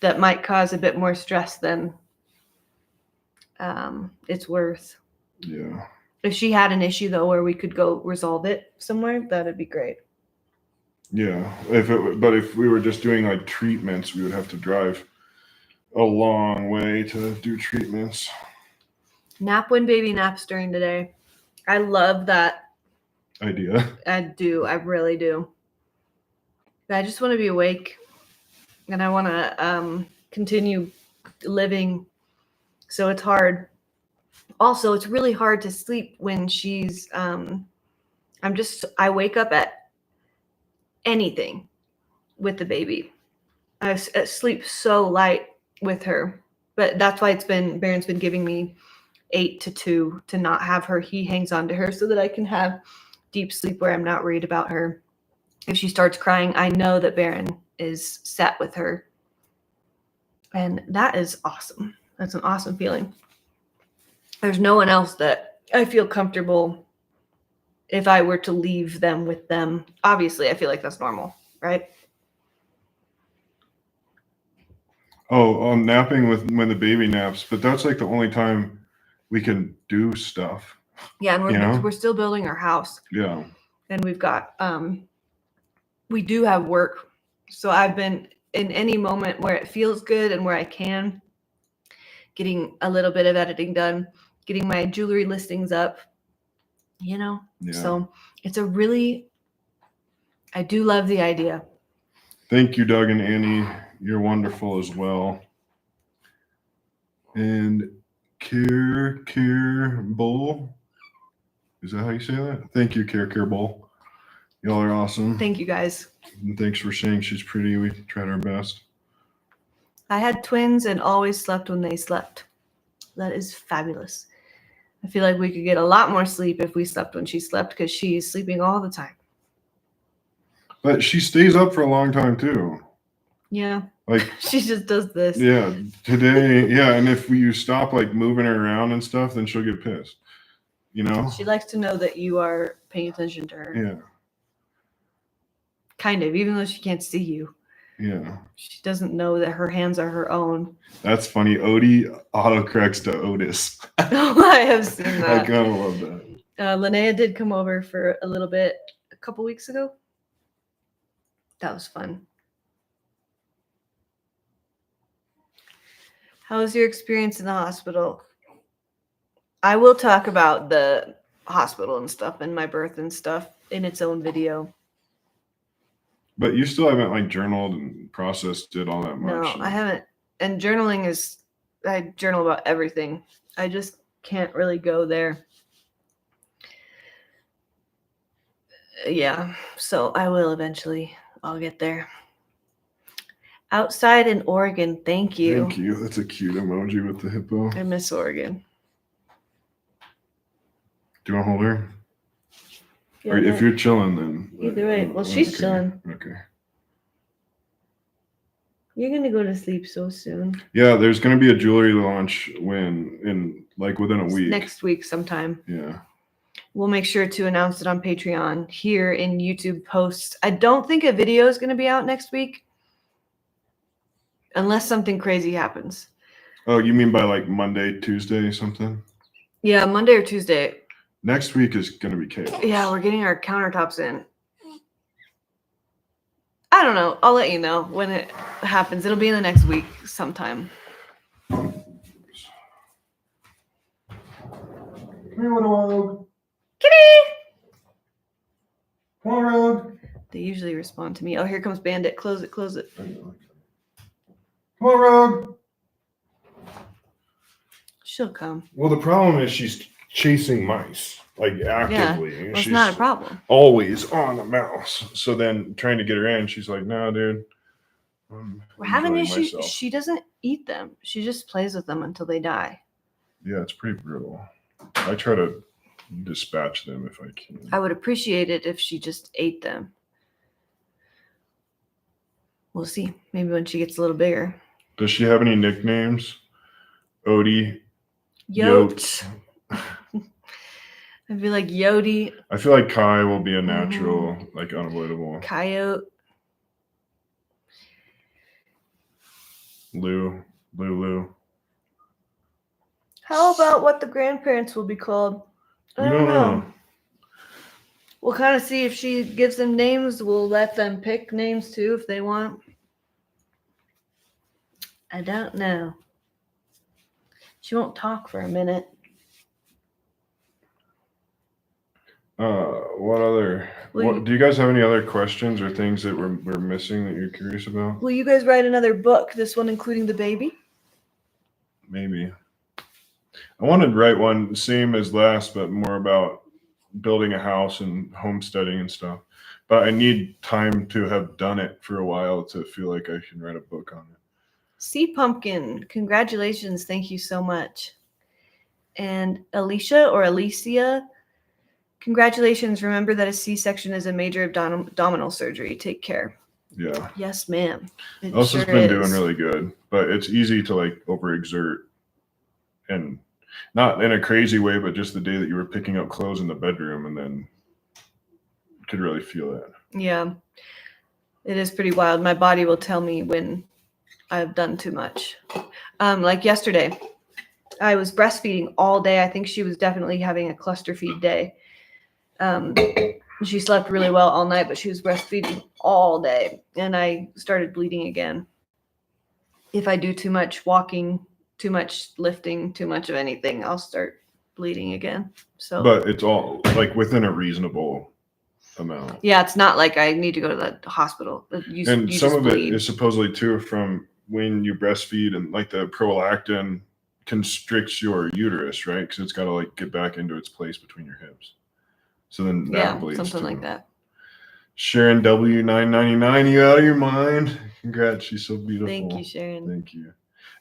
that might cause a bit more stress than it's worth. Yeah. If she had an issue, though, where we could go resolve it somewhere, that'd be great. Yeah. But if we were just doing like treatments, we would have to drive a long way to do treatments. Nap when baby naps during the day. I love that idea. I do. I really do. I just want to be awake and I want to continue living. So it's hard. Also, it's really hard to sleep when she's, I wake up at anything with the baby. I sleep so light with her, but that's why Barron's been giving me 8 to 2 to not have her. He hangs on to her so that I can have deep sleep where I'm not worried about her. If she starts crying, I know that Barron is set with her. And that is awesome. That's an awesome feeling. There's no one else that I feel comfortable if I were to leave them with them. Obviously, I feel like that's normal, right? Oh, napping when the baby naps, but that's like the only time we can do stuff. Yeah, and You know? we're still building our house. Yeah. And we've got we do have work. So I've been in any moment where it feels good and where I can, getting a little bit of editing done, getting my jewelry listings up, you know. Yeah. So it's a really, I do love the idea. Thank you, Doug and Annie. You're wonderful as well. And Care Bowl. Is that how you say that? Thank you, Care Bowl. Y'all are awesome. Thank you guys. And thanks for saying she's pretty. We tried our best. I had twins and always slept when they slept. That is fabulous. I feel like we could get a lot more sleep if we slept when she slept, because she's sleeping all the time. But she stays up for a long time too. Yeah. Like She just does this. yeah, today, yeah, and if you stop like moving her around and stuff, then she'll get pissed. You know? She likes to know that you are paying attention to her. Yeah. Kind of, even though she can't see you. Yeah. She doesn't know that her hands are her own. That's funny. Odie autocorrects to Otis. I have seen I that. kind of love that. Linnea did come over for a little bit a couple weeks ago. That was fun. How was your experience in the hospital? I will talk about the hospital and stuff and my birth and stuff in its own video. But you still haven't like journaled and processed it all that much. No, I haven't. And journaling is, I journal about everything. I just can't really go there. Yeah, so I will eventually. I'll get there. Outside in Oregon, thank you. Thank you. That's a cute emoji with the hippo. I miss Oregon. Do you want to hold her? Yeah, Or if you're chilling, then. Either way. Well, she's chilling. Okay. You're gonna go to sleep so soon. Yeah, there's going to be a jewelry launch within a week. Next week sometime. Yeah. We'll make sure to announce it on Patreon, here in YouTube posts. I don't think a video is going to be out next week, unless something crazy happens. Oh, you mean by like Monday, Tuesday, something? Yeah, Monday or Tuesday. Next week is going to be chaos. Yeah, we're getting our countertops in. I don't know. I'll let you know when it happens. It'll be in the next week sometime. Come here, little Rogue. Kitty! Come on, Rogue. They usually respond to me. Oh, here comes Bandit. Close it, close it. Come on, Rogue. She'll come. Well, the problem is she's chasing mice, like actively. Well, it's she's not a problem. always on the mouse. So then trying to get her in, she's like, no, dude. We're having enjoying issues. myself." She doesn't eat them. She just plays with them until they die. Yeah, it's pretty brutal. I try to dispatch them if I can. I would appreciate it if she just ate them. We'll see. Maybe when she gets a little bigger. Does she have any nicknames? Odie? Yote. I feel like Yodi. I feel like Kai will be a natural, like unavoidable. Coyote. Lou. How about what the grandparents will be called? I don't know. We'll kind of see if she gives them names. We'll let them pick names too if they want. I don't know. She won't talk for a minute. Do you guys have any other questions or things that we're missing that you're curious about? Will you guys write another book, this one including the baby? Maybe. I wanted to write one same as last, but more about building a house and homesteading and stuff. But I need time to have done it for a while to feel like I can write a book on it. Sea Pumpkin, congratulations. Thank you so much. And Alicia, congratulations. Remember that a C-section is a major abdominal surgery. Take care. Yeah. Yes, ma'am. Elsa's been doing really good, but it's easy to like overexert, and not in a crazy way, but just the day that you were picking up clothes in the bedroom and then could really feel it. Yeah. It is pretty wild. My body will tell me when I've done too much. Like yesterday, I was breastfeeding all day. I think she was definitely having a cluster feed day. She slept really well all night, but she was breastfeeding all day, and I started bleeding again. If I do too much walking, too much lifting, too much of anything, I'll start bleeding again. So, But it's all like within a reasonable amount. yeah, it's not like I need to go to the hospital. You And some just of bleed. it is supposedly too from when you breastfeed, and like the prolactin constricts your uterus, right? Because it's got to like get back into its place between your hips. So then that bleeds something too. like that. Sharon W999, you out of your mind? Congrats, she's so beautiful. Thank you, Sharon. Thank you.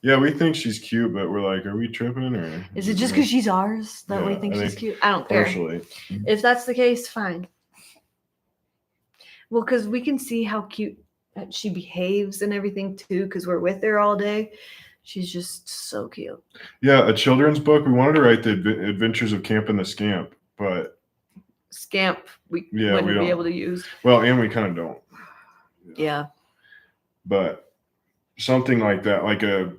Yeah, we think she's cute, but we're like, are we tripping or Is it just because she's ours that we think she's cute? I don't care. partially? If that's the case, fine. Well, because we can see how cute she behaves and everything too, because we're with her all day. She's just so cute. Yeah, a children's book. We wanted to write the Adventures of Camp and the Scamp, but Scamp, we Yeah, wouldn't we be don't. able to use. well, and we kind of don't. Yeah. But something like that, like a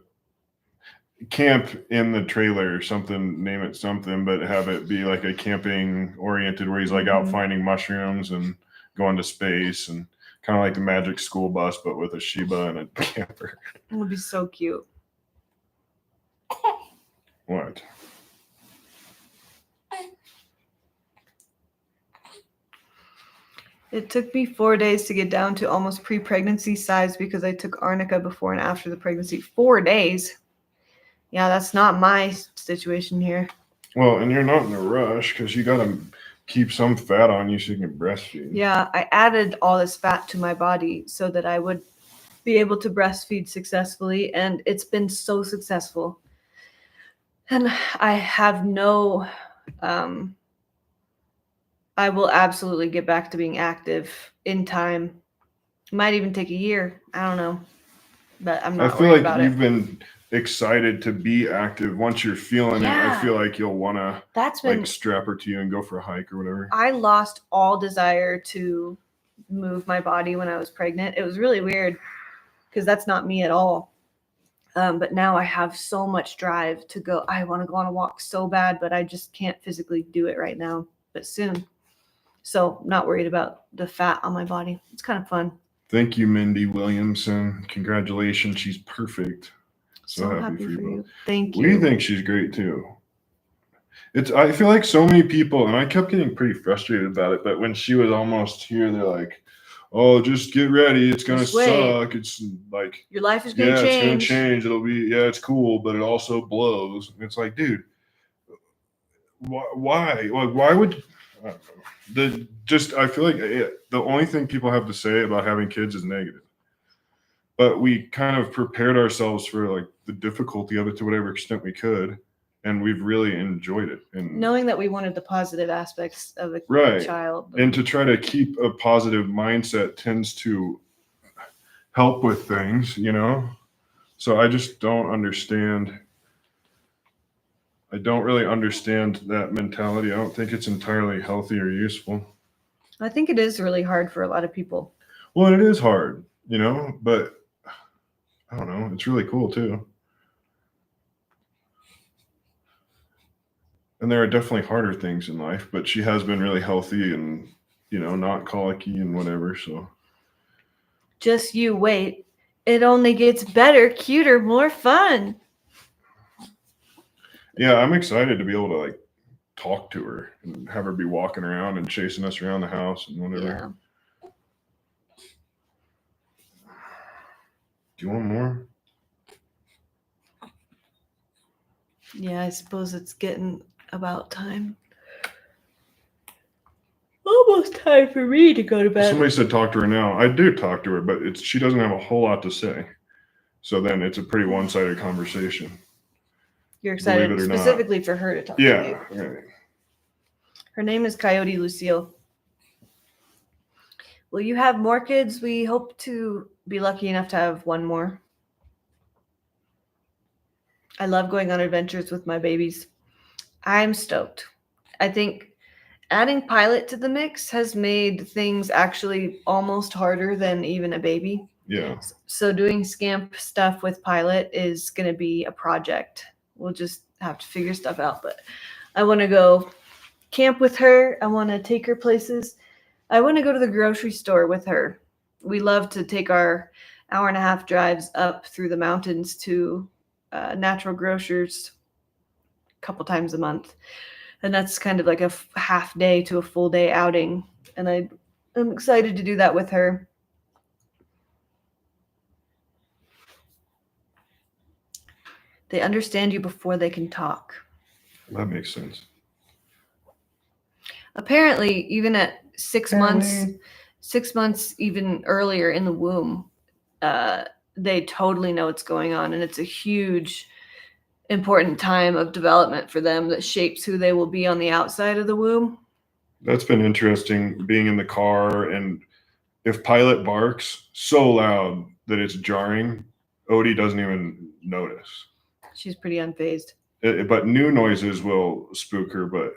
camp in the trailer or something, name it something, but have it be like a camping oriented where he's like out Mhm. finding mushrooms and going to space, and kind of like the Magic School Bus, but with a Sheba and a camper. It would be so cute. What? It took me 4 days to get down to almost pre-pregnancy size because I took arnica before and after the pregnancy. 4 days. Yeah, that's not my situation here. Well, and you're not in a rush because you got to keep some fat on you so you can breastfeed. Yeah, I added all this fat to my body so that I would be able to breastfeed successfully, and it's been so successful. And I have no I will absolutely get back to being active in time. Might even take a year. I don't know. But I'm I not feel worried like about you've it. been excited to be active. Once you're feeling it, I Yeah. feel like you'll want to That's been like strap her to you and go for a hike or whatever. I lost all desire to move my body when I was pregnant. It was really weird because that's not me at all. But now I have so much drive to go. I want to go on a walk so bad, but I just can't physically do it right now, but soon. So not worried about the fat on my body. It's kind of fun. Thank you, Mindy Williamson. Congratulations. She's perfect. So happy for both. you. Thank We you. think she's great too. I feel like so many people, and I kept getting pretty frustrated about it, but when she was almost here, they're like, oh, just get ready. It's going to Just wait. suck. It's like, Your life is going to yeah, it's going change. to change. It'll be, yeah, it's cool, but it also blows. And it's like, dude, why? Like, why would, I don't know. I feel like the only thing people have to say about having kids is negative. But we kind of prepared ourselves for like the difficulty of it to whatever extent we could, and we've really enjoyed it. And Knowing that we wanted the positive aspects of a Right. child. and to try to keep a positive mindset tends to help with things, you know? So I just don't understand. I don't really understand that mentality. I don't think it's entirely healthy or useful. I think it is really hard for a lot of people. Well, it is hard, you know, but I don't know. It's really cool too. And there are definitely harder things in life, but she has been really healthy and, you know, not colicky and whatever. So Just you wait. It only gets better, cuter, more fun. yeah, I'm excited to be able to like talk to her and have her be walking around and chasing us around the house and whatever. Yeah. Do you want more? Yeah, I suppose it's getting about time. Almost time for me to go to bed. Somebody said talk to her now. I do talk to her, but she doesn't have a whole lot to say. So then it's a pretty one-sided conversation. You're excited Believe it or not. specifically for her to talk to you. Yeah. Right. Her name is Coyote Lucille. Will you have more kids? We hope to be lucky enough to have one more. I love going on adventures with my babies. I'm stoked. I think adding Pilot to the mix has made things actually almost harder than even a baby. Yeah. So doing scamp stuff with Pilot is going to be a project. We'll just have to figure stuff out. But I want to go camp with her. I want to take her places. I want to go to the grocery store with her. We love to take our 1.5 hour drives up through the mountains to natural grocers a couple times a month. And that's kind of like a half day to a full day outing. And I'm excited to do that with her. They understand you before they can talk. That makes sense. Apparently, even at 6 months, 6 months even earlier in the womb, they totally know what's going on. And it's a huge, important time of development for them that shapes who they will be on the outside of the womb. That's been interesting, being in the car, and if Pilot barks so loud that it's jarring, Odie doesn't even notice. She's pretty unfazed. But new noises will spook her, but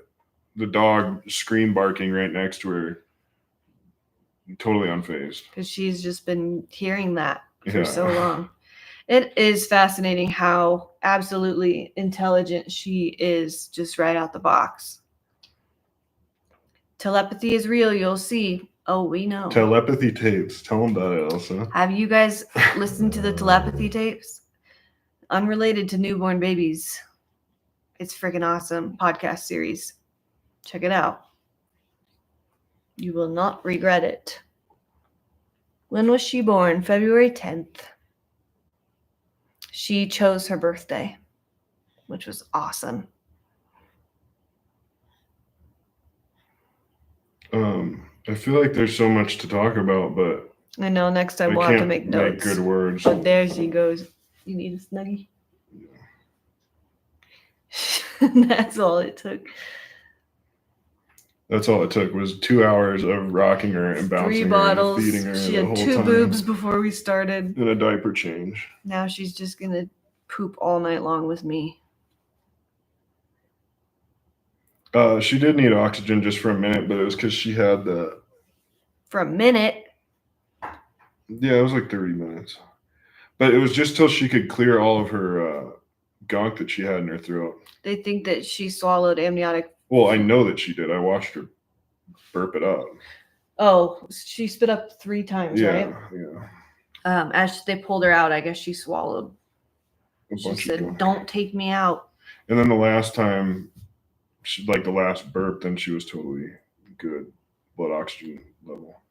the dog scream barking right next to her, totally unfazed. Because she's just been hearing that for Yeah. so long. It is fascinating how absolutely intelligent she is just right out the box. Telepathy is real, you'll see. Oh, we know. Telepathy tapes. Tell them about it, Elsa. Have you guys listened to the telepathy tapes? Unrelated to newborn babies. It's freaking awesome podcast series. Check it out. You will not regret it. When was she born? February 10th. She chose her birthday, which was awesome. I feel like there's so much to talk about, but I know next time I we'll have to can't make notes. good words. But there she goes. You need a Snuggie? That's all it took. That's all it took was 2 hours of rocking her and bouncing 3 her bottles. and feeding her She the had whole 2 time. boobs before we started. And a diaper change. Now she's just going to poop all night long with me. She did need oxygen just for a minute, but it was because she had the... For a minute? Yeah, it was like 30 minutes. But it was just till she could clear all of her gunk that she had in her throat. They think that she swallowed amniotic. Well, I know that she did. I watched her burp it up. Oh, she spit up 3 times, right? Yeah. As they pulled her out, I guess she swallowed. She said, "Don't take me out." And then the last time, the last burp, then she was totally good blood oxygen level.